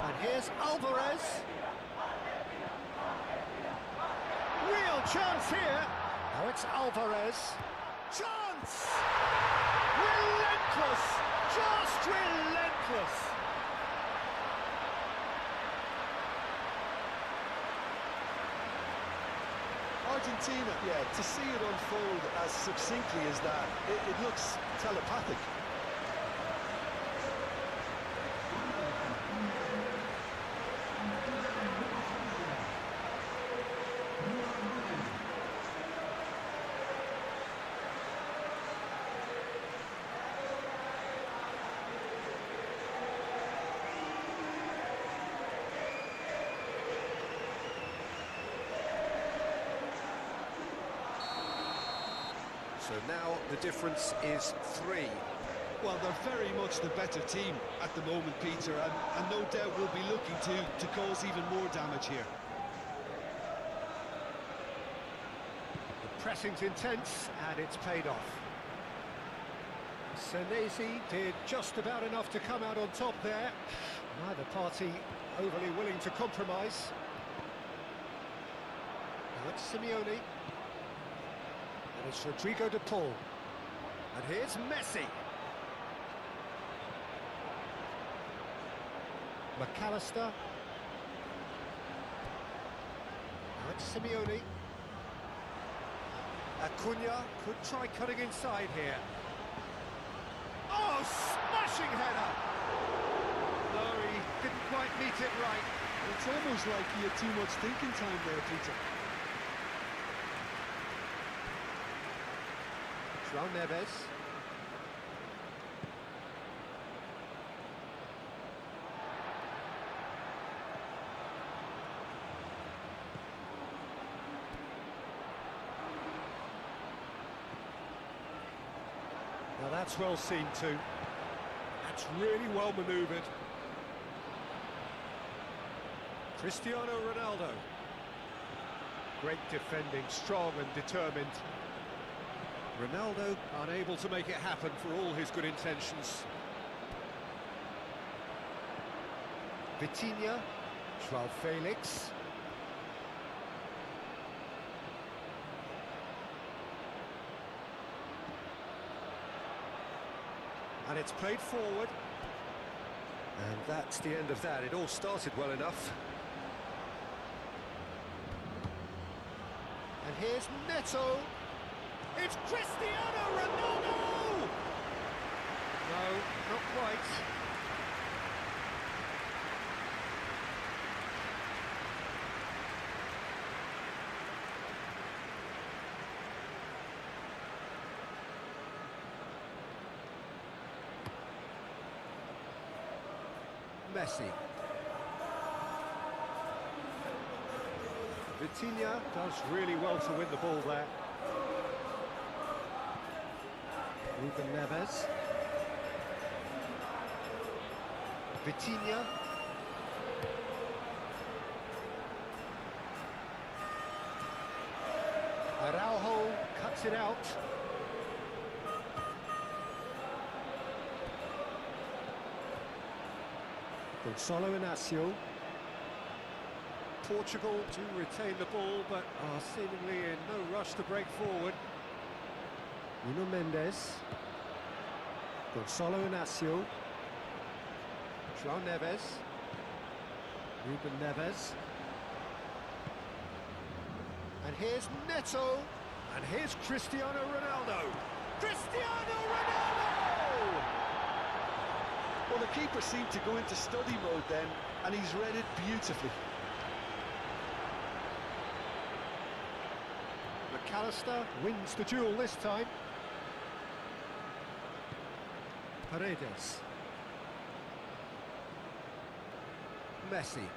And here's Alvarez. Real chance here. Now it's Alvarez. Chance! Relentless! Just relentless! Argentina, yeah, to see it unfold as succinctly as that, it looks telepathic. So now the difference is 3. Well, they're very much the better team at the moment, Peter, and no doubt will be looking to cause even more damage here. The pressing's intense, and it's paid off. Senesi did just about enough to come out on top there. Neither party overly willing to compromise. Now it's Simeone. And it's Rodrigo de Paul. And here's Messi. McAllister. Now it's Simeone. Acuna could try cutting inside here. Oh, smashing header! No, he didn't quite meet it right. It's almost like he had too much thinking time there, Peter. João Neves. Now that's well seen too. That's really well manoeuvred. Cristiano Ronaldo. Great defending, strong and determined. Ronaldo unable to make it happen for all his good intentions. Vitinha, João Felix. And it's played forward. And that's the end of that. It all started well enough. And here's Neto. It's Cristiano Ronaldo! No, not quite. Messi. Vitinha does really well to win the ball there. Ruben Neves. Vitinha. Araujo cuts it out. Gonçalo Inácio. Portugal do retain the ball, but are seemingly in no rush to break forward. Nuno Mendes. Gonçalo Inácio. João Neves. Ruben Neves. And here's Neto. And here's Cristiano Ronaldo. Cristiano Ronaldo! Well, the keeper seemed to go into study mode then, and he's read it beautifully. McAllister wins the duel this time. Paredes. Messi.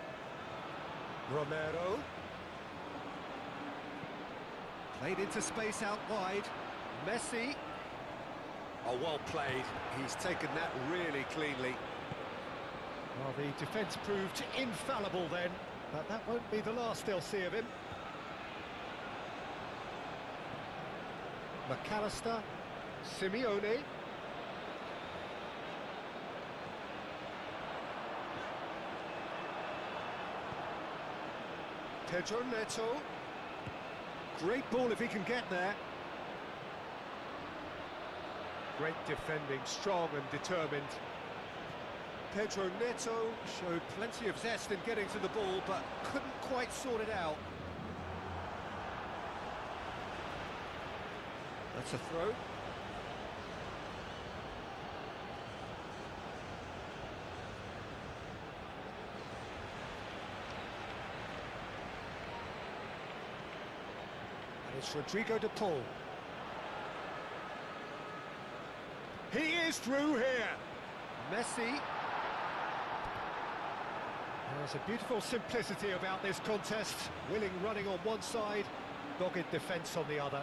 Romero. Played into space out wide. Messi. Oh, well played. He's taken that really cleanly. Well, the defence proved infallible then, but that won't be the last they'll see of him. McAllister, Simeone. Pedro Neto. Great ball if he can get there. Great defending, strong and determined. Pedro Neto showed plenty of zest in getting to the ball, but couldn't quite sort it out. That's a throw. And it's Rodrigo de Paul. He is through here. Messi. There's a beautiful simplicity about this contest. Willing running on one side, dogged defence on the other.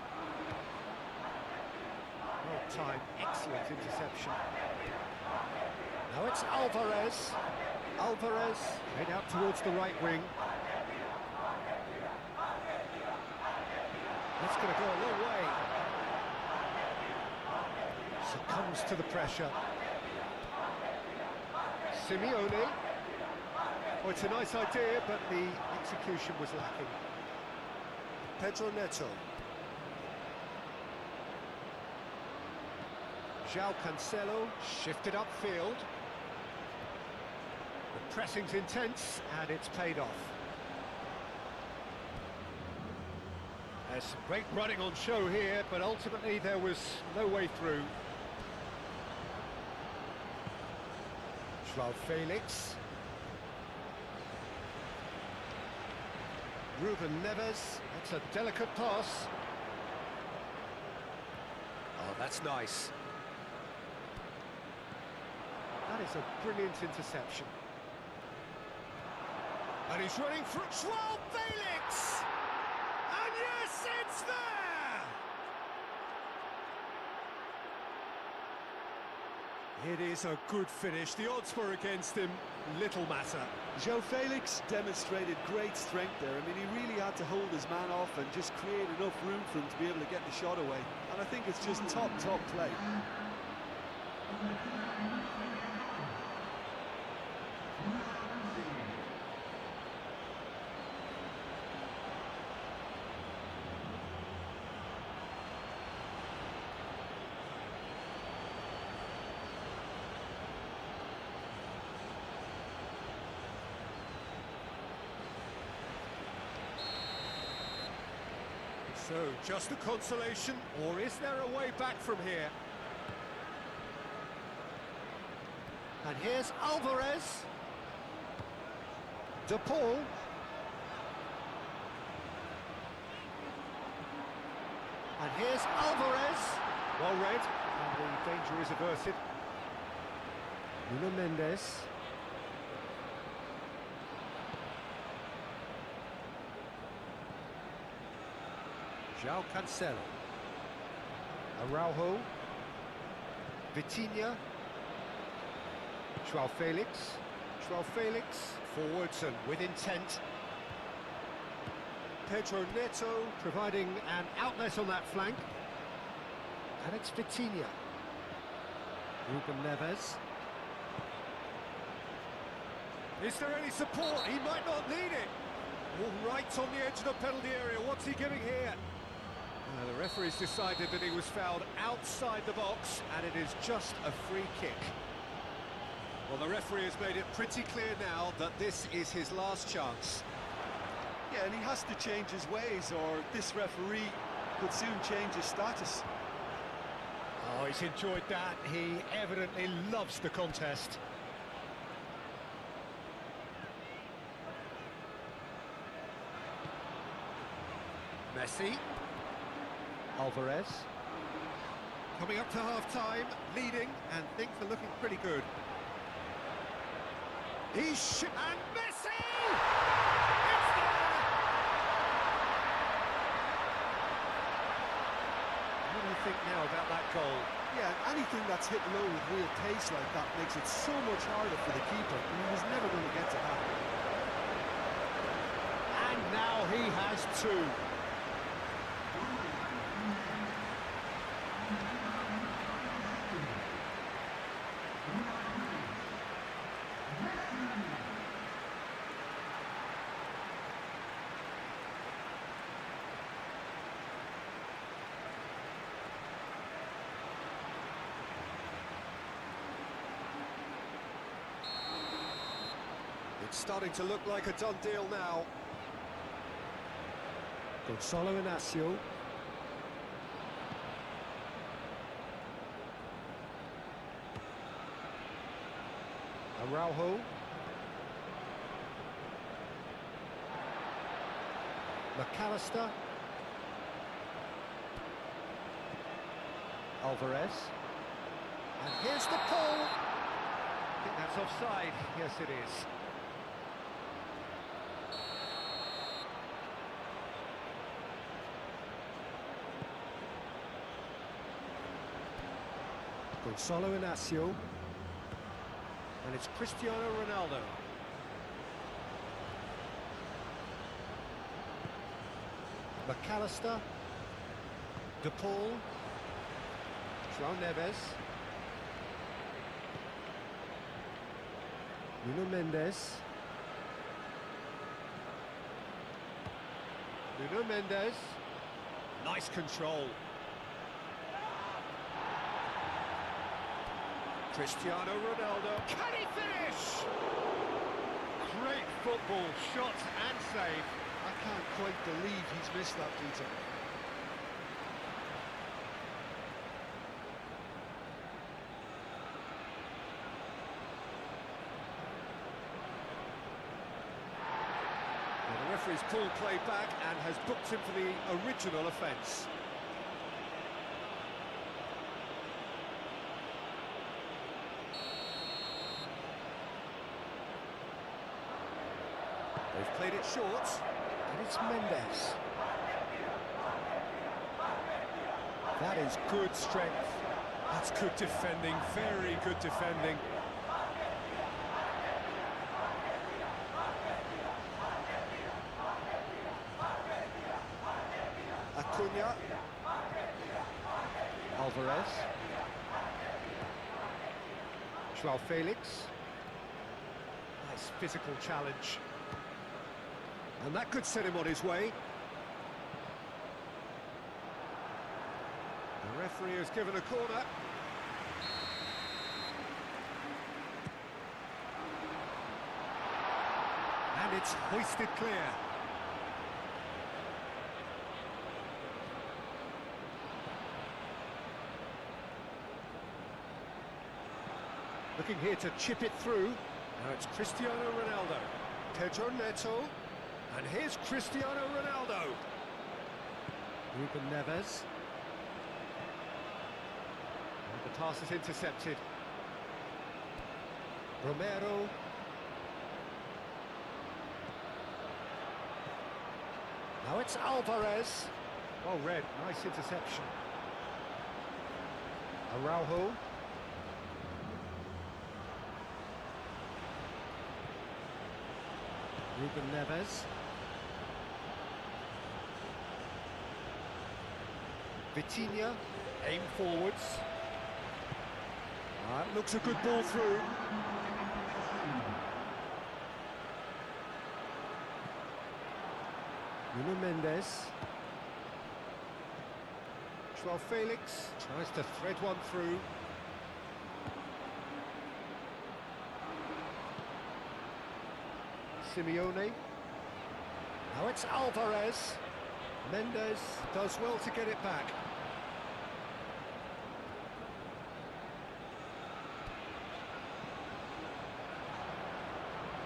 Well timed, excellent interception. Now it's Alvarez. Alvarez head out towards the right wing. That's going to go a long way. Succumbs to the pressure. Simeone. Oh, it's a nice idea, but the execution was lacking. Pedro Neto. João Cancelo shifted upfield. The pressing's intense, and it's paid off. There's some great running on show here, but ultimately there was no way through. João Felix. Ruben Neves, that's a delicate pass. Oh, that's nice. That is a brilliant interception. And he's running for João Felix! And yes, it's there! It is a good finish. The odds were against him. Little matter. João Felix demonstrated great strength there. I mean, he really had to hold his man off and just create enough room for him to be able to get the shot away. And I think it's just top play. So, just a consolation, or is there a way back from here? And here's Alvarez. De Paul. And here's Alvarez. Well read, and the danger is averted. Nuno Mendes. João Cancelo. Araujo. Vitinha. João Felix. João Felix forwards and with intent. Pedro Neto providing an outlet on that flank. And it's Vitinha. Ruben Neves. Is there any support? He might not need it. All right on the edge of the penalty area. What's he giving here? The referee's decided that he was fouled outside the box, and it is just a free kick. Well, the referee has made it pretty clear now that this is his last chance. Yeah, and he has to change his ways, or this referee could soon change his status. Oh, he's enjoyed that. He evidently loves the contest. Messi. Alvarez. Coming up to half-time, leading, and things are looking pretty good. And Messi! It's there! What do you think now about that goal? Yeah, anything that's hit low with real pace like that makes it so much harder for the keeper, and he was never going to get to that. And now he has two. It's starting to look like a done deal now. Gonzalo Inacio. Araujo. McAllister. Alvarez. And here's the pull. I think that's offside. Yes, it is. Gonzalo Inacio. And it's Cristiano Ronaldo. McAllister. De Paul. João Neves. Nuno Mendes. Nuno Mendes. Nice control. Cristiano Ronaldo. Can he finish? Great football, shot and save. I can't quite believe he's missed that, Peter. Well, the referee's pulled play back and has booked him for the original offence. They've played it short, and it's Mendes. That is good strength. That's good defending, very good defending. Acuna. Alvarez. João Felix. Nice physical challenge. And that could set him on his way. The referee has given a corner. And it's hoisted clear. Looking here to chip it through. Now it's Cristiano Ronaldo. Pedro Neto. And here's Cristiano Ronaldo. Ruben Neves. And the pass is intercepted. Romero. Now it's Alvarez. Well read, nice interception. Araujo. Ruben Neves. Vitinha, aim forwards. That looks a good ball through. Nuno Mendes. João Felix tries to thread one through. Simeone. Now it's Alvarez. Mendes does well to get it back.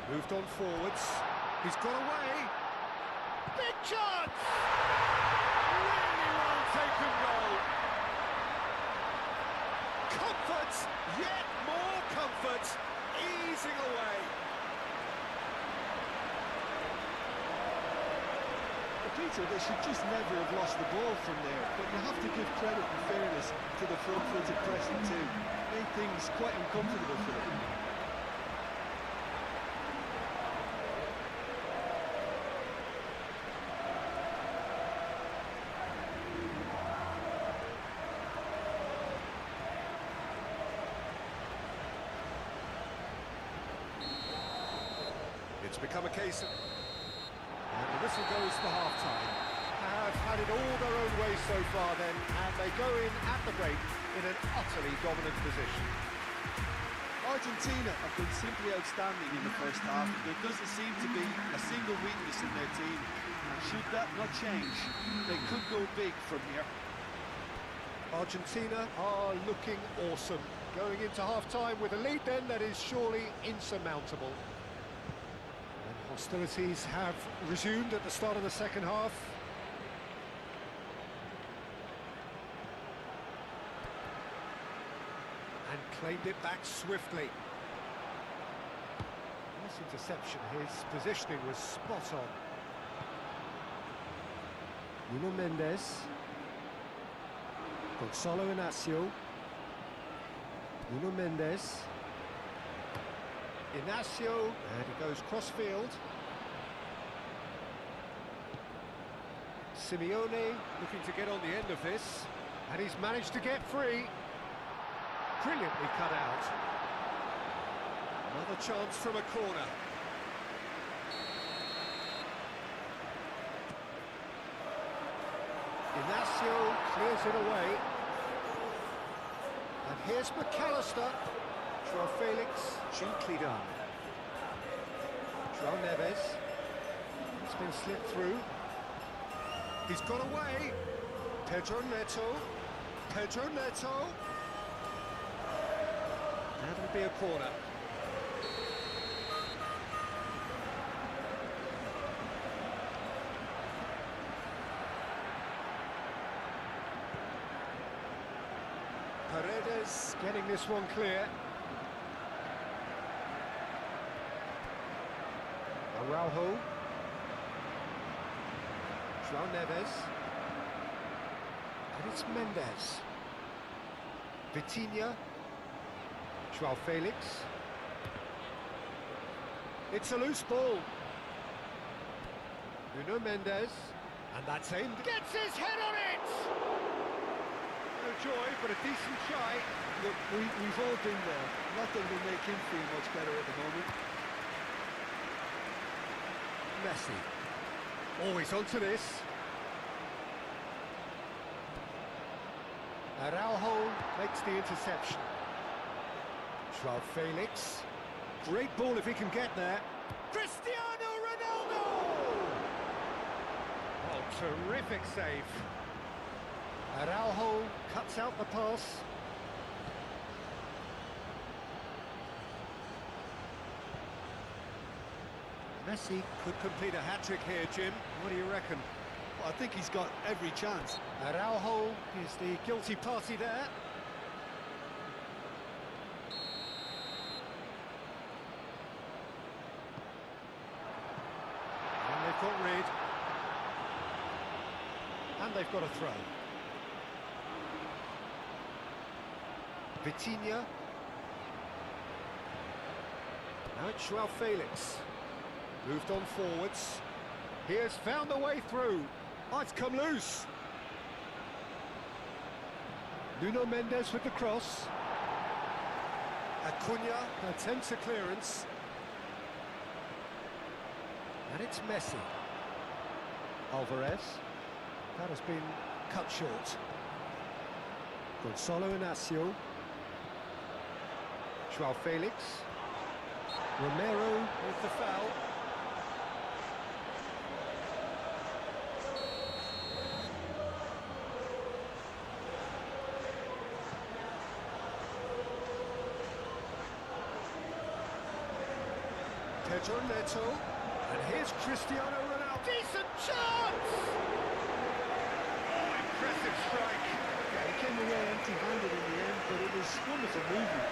Moved on forwards. He's got away. Big chance! Really well taken goal. Comfort, yet more comfort, easing away. Peter, they should just never have lost the ball from there, but you have to give credit and fairness to the front-footed pressing too. Made things quite uncomfortable for them. It's become a case of... And the whistle goes for half-time. Have had it all their own way so far then, and they go in at the break in an utterly dominant position. Argentina have been simply outstanding in the first half. There doesn't seem to be a single weakness in their team. And should that not change, they could go big from here. Argentina are looking awesome. Going into half-time with a lead then that is surely insurmountable. And hostilities have resumed at the start of the second half. And claimed it back swiftly. Nice interception, his positioning was spot on. Nuno Mendes. Gonzalo Inacio. Nuno Mendes. Inacio, and he goes cross-field. Simeone looking to get on the end of this, and he's managed to get free. Brilliantly cut out. Another chance from a corner. Inacio clears it away. And here's McAllister. Joao Felix, gently done. Joao Neves. It's been slipped through. He's got away. Pedro Neto. Pedro Neto. That'll be a corner. Paredes getting this one clear. Araujo. Joao Neves. And it's Mendes. Vitinha. Joao Felix. It's a loose ball. Nuno Mendes. And that's aimed. Gets his head on it! No joy, but a decent try. Look, we've all been there. Nothing will make him feel much better at the moment. Messi. Always onto this. Araujo makes the interception. Joao Felix. Great ball if he can get there. Cristiano Ronaldo! Oh, terrific save. Araujo cuts out the pass. Messi could complete a hat-trick here, Jim. What do you reckon? Well, I think he's got every chance. Araujo is the guilty party there. And they've got rid. And they've got a throw. Vitinha. Now it's Joao Felix. Moved on forwards. He has found the way through. Oh, it's come loose. Nuno Mendes with the cross. Acuna attempts a clearance. And it's Messi. Alvarez. That has been cut short. Gonzalo Inacio. Joao Felix. Romero with the foul. Pedro Neto. And here's Cristiano Ronaldo. Decent chance! Oh, impressive strike. Yeah, he came away empty-handed in the end, but it was wonderful movement.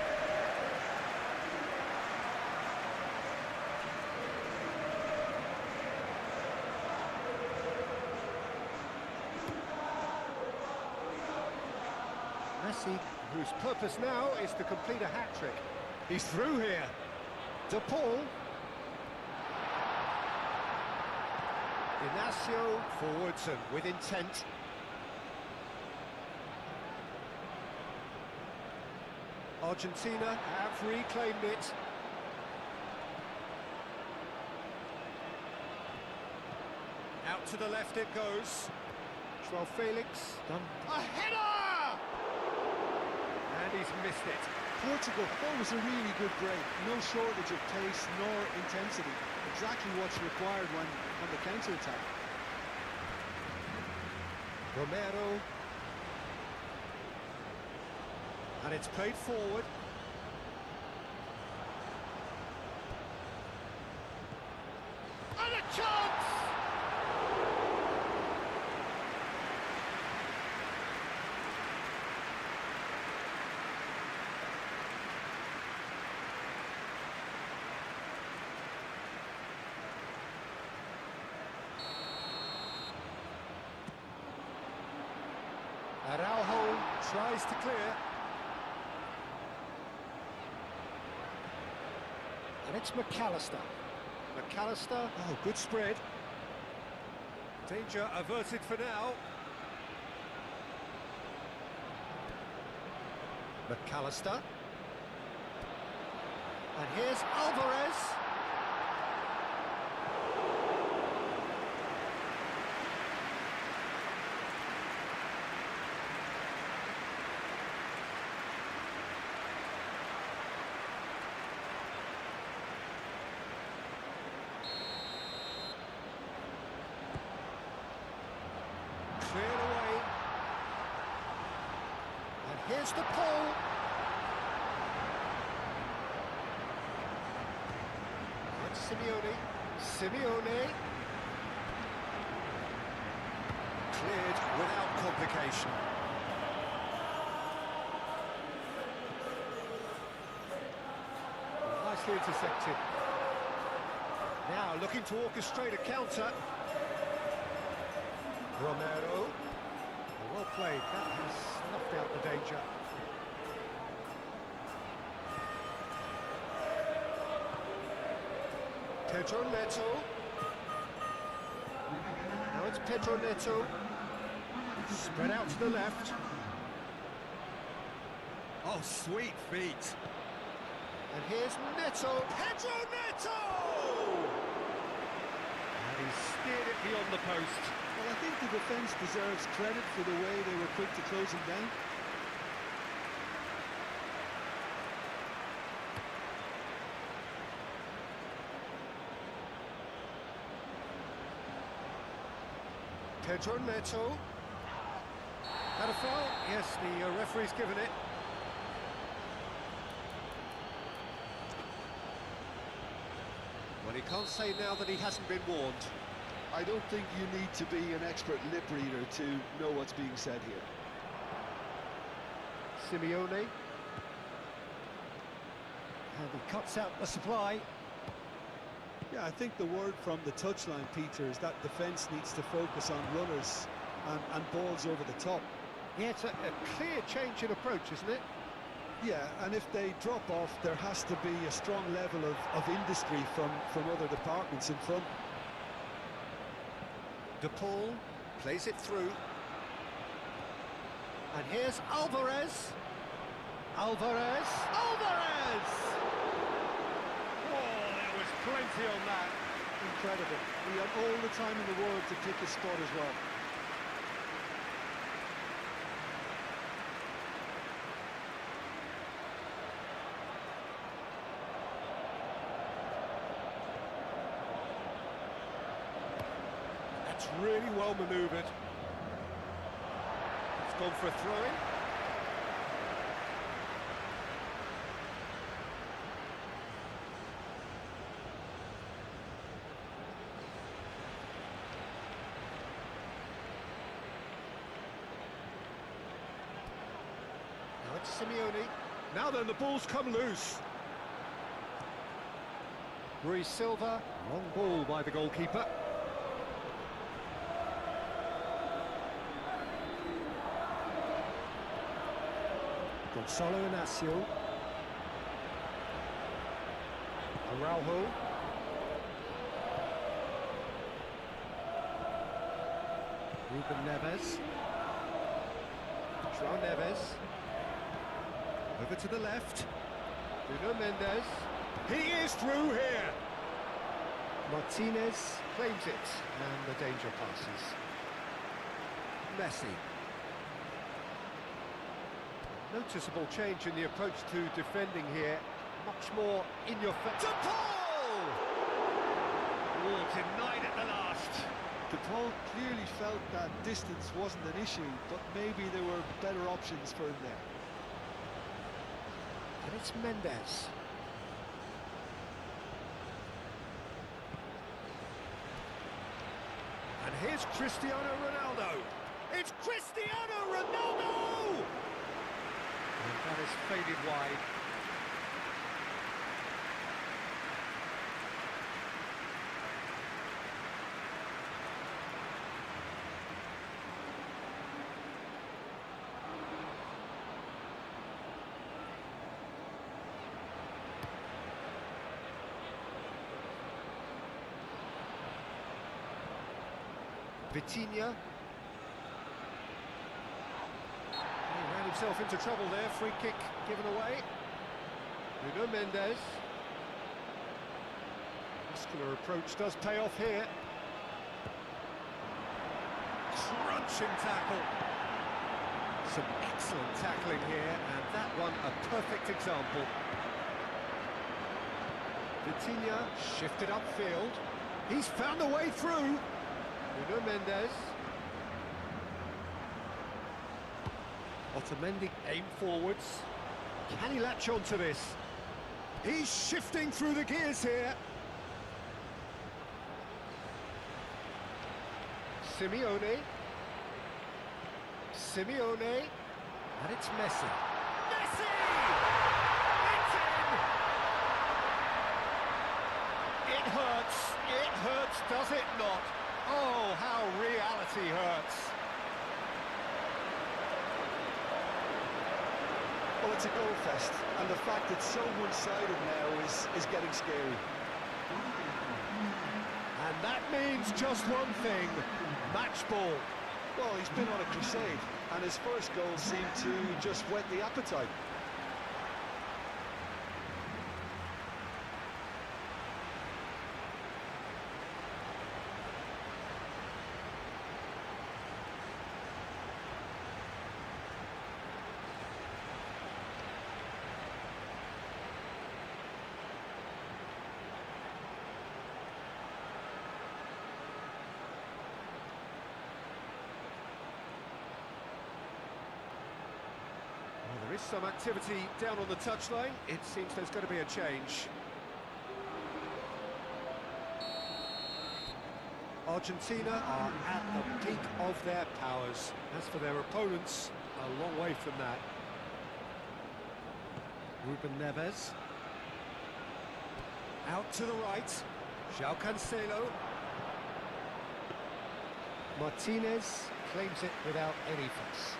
Messi, whose purpose now is to complete a hat-trick. He's through here. De Paul. Inacio forwards and with intent. Argentina have reclaimed it. Out to the left it goes. Joao Felix. Done. A header! And he's missed it. Portugal, that was a really good break. No shortage of pace nor intensity. Exactly what's required when on the counter-attack. Romero. And it's played forward. And a chance! Araujo tries to clear. And it's McAllister. McAllister, oh, good spread. Danger averted for now. McAllister. And here's Alvarez. Cleared away. And here's the pull. That's Simeone. Simeone. Cleared without complication. Nicely intercepted. Now looking to orchestrate a counter. Romero. Well played, that has snuffed out the danger. Pedro Neto. Now it's Pedro Neto. Spread out to the left. Oh, sweet feet. And here's Neto. Pedro Neto! And he's steered it beyond the post. Well, I think the defence deserves credit for the way they were quick to close him down. Pedro Neto. Had a foul? Yes, the referee's given it. Well, he can't say now that he hasn't been warned. I don't think you need to be an expert lip reader to know what's being said here. Simeone. And he cuts out the supply. Yeah, I think the word from the touchline, Peter, is that defence needs to focus on runners and balls over the top. Yeah, it's a clear change in approach, isn't it? Yeah, and if they drop off, there has to be a strong level of industry from other departments in front. De Paul plays it through. And here's Alvarez. Alvarez. Alvarez! Oh, there was plenty on that. Incredible. He had all the time in the world to pick his spot as well. That's really well manoeuvred. It's gone for a throw-in. Now it's Simeone. Now then, the ball's come loose. Rui Silva, long ball by the goalkeeper. Gonzalo Inacio. Araujo. Ruben Neves. João Neves. Over to the left. Bruno Mendes. He is through here. Martinez claims it, and the danger passes. Messi. Noticeable change in the approach to defending here. Much more in your face. De Paul! Oh, denied at the last. De Paul clearly felt that distance wasn't an issue, but maybe there were better options for him there. And it's Mendes. And here's Cristiano Ronaldo. It's Cristiano Ronaldo! And that is faded wide. Vitinha. He ran himself into trouble there, free kick given away. Nuno Mendes. Muscular approach does pay off here. Crunching tackle. Some excellent tackling here, and that one a perfect example. Vitinha shifted upfield. He's found a way through. Nuno Mendes. Otamendi aim forwards. Can he latch onto this? He's shifting through the gears here. Simeone. Simeone. And it's Messi. Messi! It's in! It hurts. It hurts, does it not? Oh, how reality hurts. Well, it's a goal fest, and the fact it's so one-sided now is getting scary. And that means just one thing, match ball. Well, he's been on a crusade, and his first goal seemed to just whet the appetite. There is some activity down on the touchline. It seems there's going to be a change. Argentina are at the peak of their powers. As for their opponents, a long way from that. Ruben Neves. Out to the right. João Cancelo. Martinez claims it without any fuss.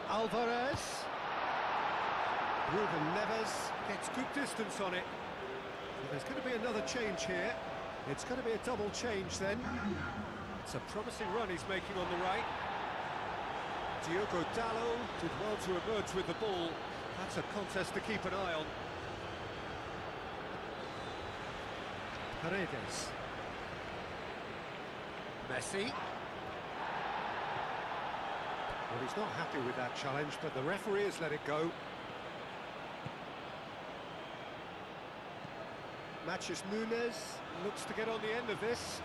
Alvarez. Ruben Neves gets good distance on it. Well, there's going to be another change here. It's going to be a double change then. It's a promising run he's making on the right. Diogo Dalot did well to emerge with the ball. That's a contest to keep an eye on. Paredes. Messi. Well, he's not happy with that challenge, but the referee has let it go. Matches Nunes looks to get on the end of this.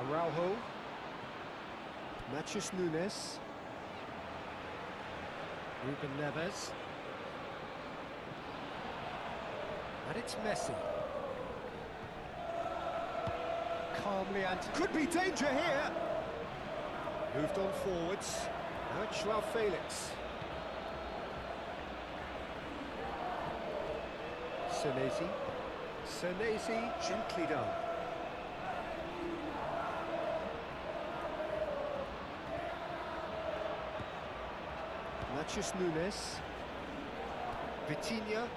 Araujo. Matches Nunes. Ruben Neves. And it's Messi. Calmly, and could be danger here. Moved on forwards. Now it's João Felix. Senesi. Senesi, gently done. Matches Nunes. Vitinha.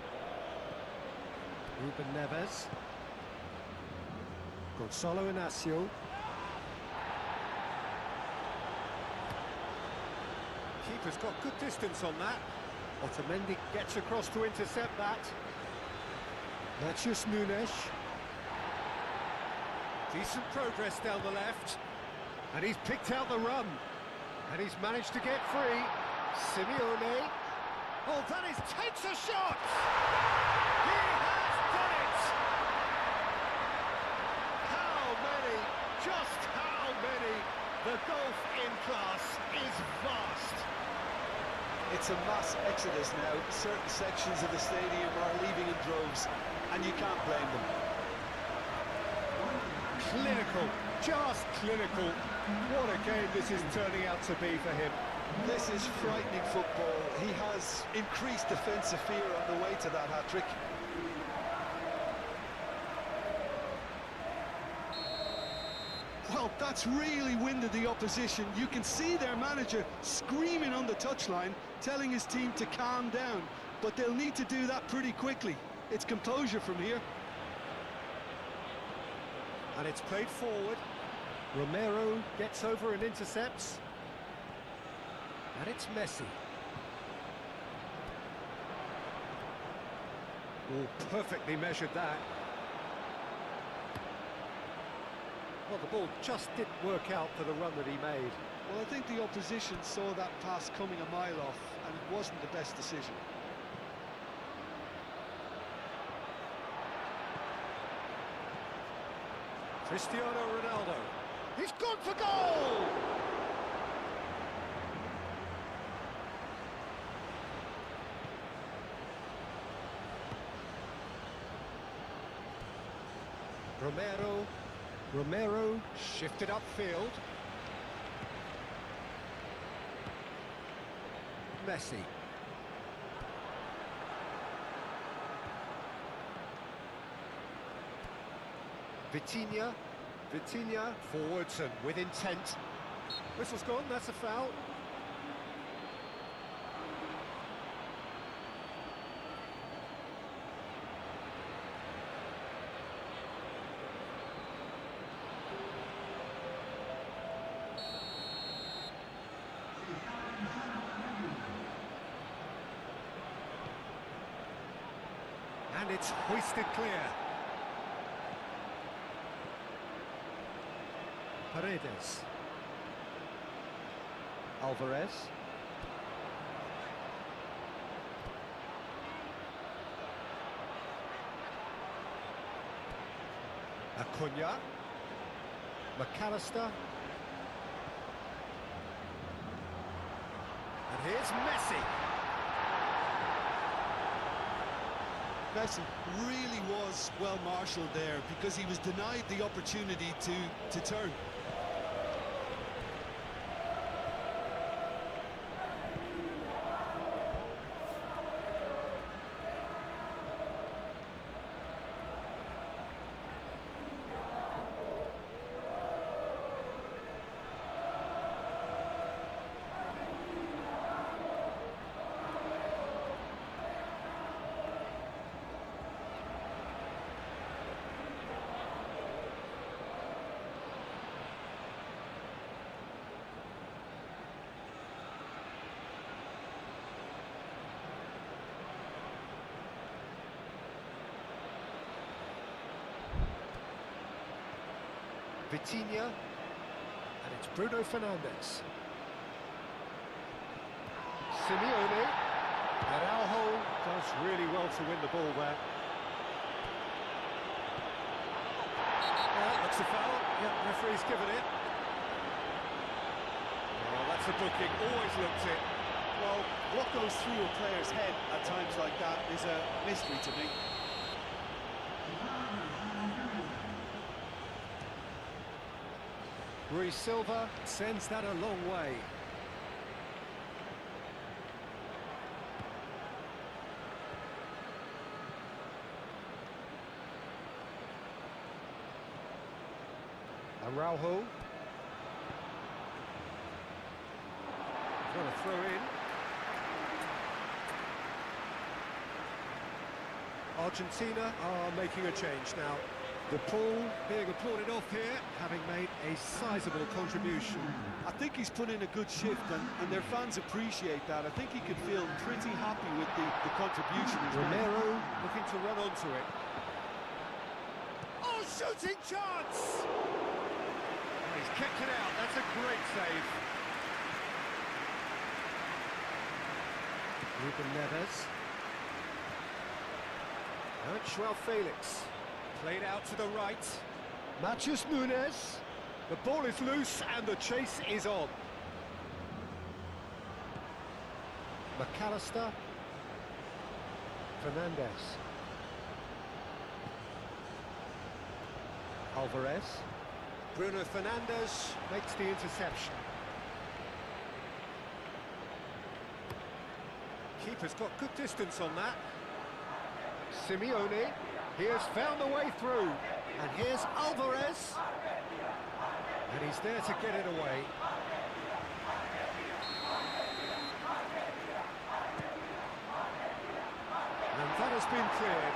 Ruben Neves. Gonzalo Inacio. Keeper's got good distance on that. Otamendi gets across to intercept that. Matches Nunes. Decent progress down the left. And he's picked out the run. And he's managed to get free. Simeone. Oh, that takes a shot! He has done it! How many? Just how many? The golf in class is vast. It's a mass exodus now. Certain sections of the stadium are leaving in droves, and you can't blame them. Clinical, just clinical. What a game this is turning out to be for him. This is frightening football. He has increased defensive fear on the way to that hat-trick. Well, that's really winded the opposition. You can see their manager screaming on the touchline, telling his team to calm down. But they'll need to do that pretty quickly. It's composure from here. And it's played forward. Romero gets over and intercepts. And it's Messi. Oh, perfectly measured that. Well, the ball just didn't work out for the run that he made. Well, I think the opposition saw that pass coming a mile off, and it wasn't the best decision. Cristiano Ronaldo. He's gone for goal! Romero shifted upfield. Messi. Vitinha forwards and with intent. Whistle's gone, that's a foul. And it's hoisted clear. Paredes. Alvarez. Acuna. McAllister. And here's Messi. Messi really was well marshalled there because he was denied the opportunity to turn. Vitinha, and it's Bruno Fernandes. Simeone, Araujo does really well to win the ball there. Looks a foul. Yeah, referee's given it. Oh, that's a booking, always looked it. Well, what goes through a player's head at times like that is a mystery to me. Rui Silva sends that a long way. Araujo. He's got a throw in. Argentina are making a change now. The Paul being applauded off here, having made a sizable contribution. I think he's put in a good shift, and their fans appreciate that. I think he could feel pretty happy with the contribution he's made. Romero looking to run onto it. shooting chance! And he's kept it out, that's a great save. Ruben Neves. Now it's Joao Felix. Played out to the right. Matches Nunes. The ball is loose and the chase is on. McAllister. Fernandez. Alvarez. Bruno Fernandes makes the interception. Keeper's got good distance on that. Simeone, he has found the way through. And here's Alvarez. And he's there to get it away. And that has been cleared.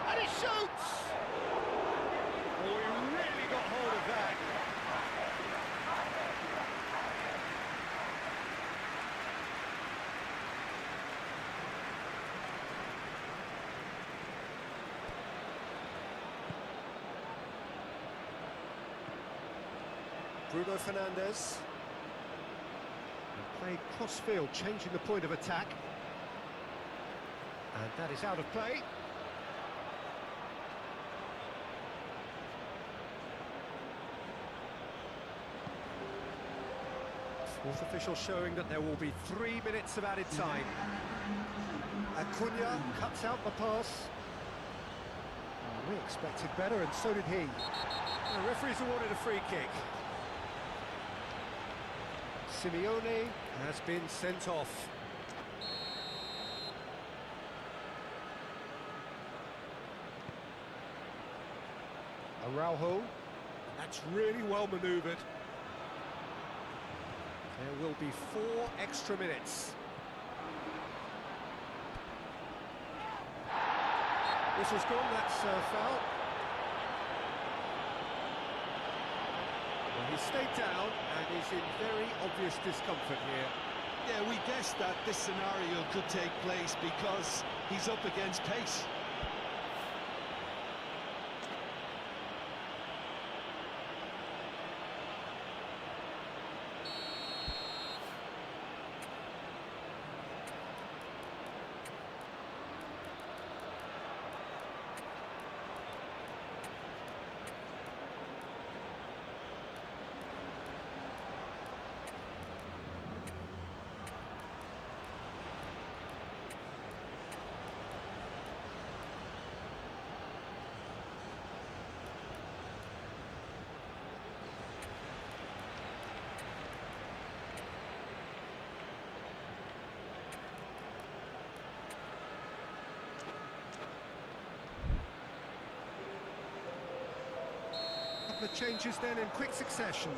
And he shoots! Oh, he really got hold of that. Bruno Fernandes. And played cross-field, changing the point of attack. And that is out of play. Fourth official showing that there will be 3 minutes of added time. Acuna cuts out the pass. Oh, we expected better, and so did he. The referee's awarded a free kick. Simeone has been sent off. Araujo, that's really well manoeuvred. There will be 4 extra minutes. Whistle's gone, that's foul. Well, he stayed down and is in very obvious discomfort here. Yeah, we guessed that this scenario could take place because he's up against pace. The changes then in quick succession.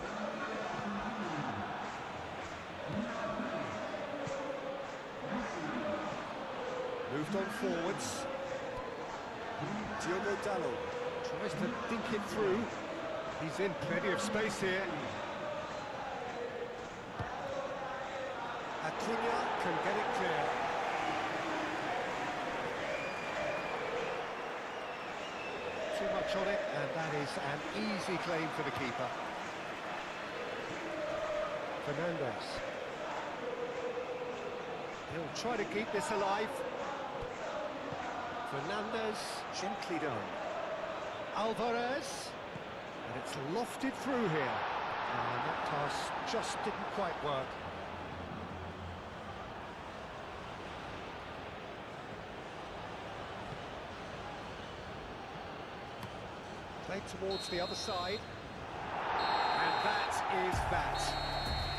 Moved on forwards. Diogo Dalot tries to dink it through. He's in plenty of space here. Acuna can get it clear. Too much on it, and that is an easy claim for the keeper. Fernandez. He'll try to keep this alive. Fernandez, gently done. Alvarez, and it's lofted through here. And that pass just didn't quite work. Played towards the other side. And that is that.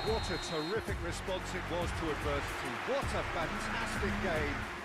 What a terrific response it was to adversity. What a fantastic game.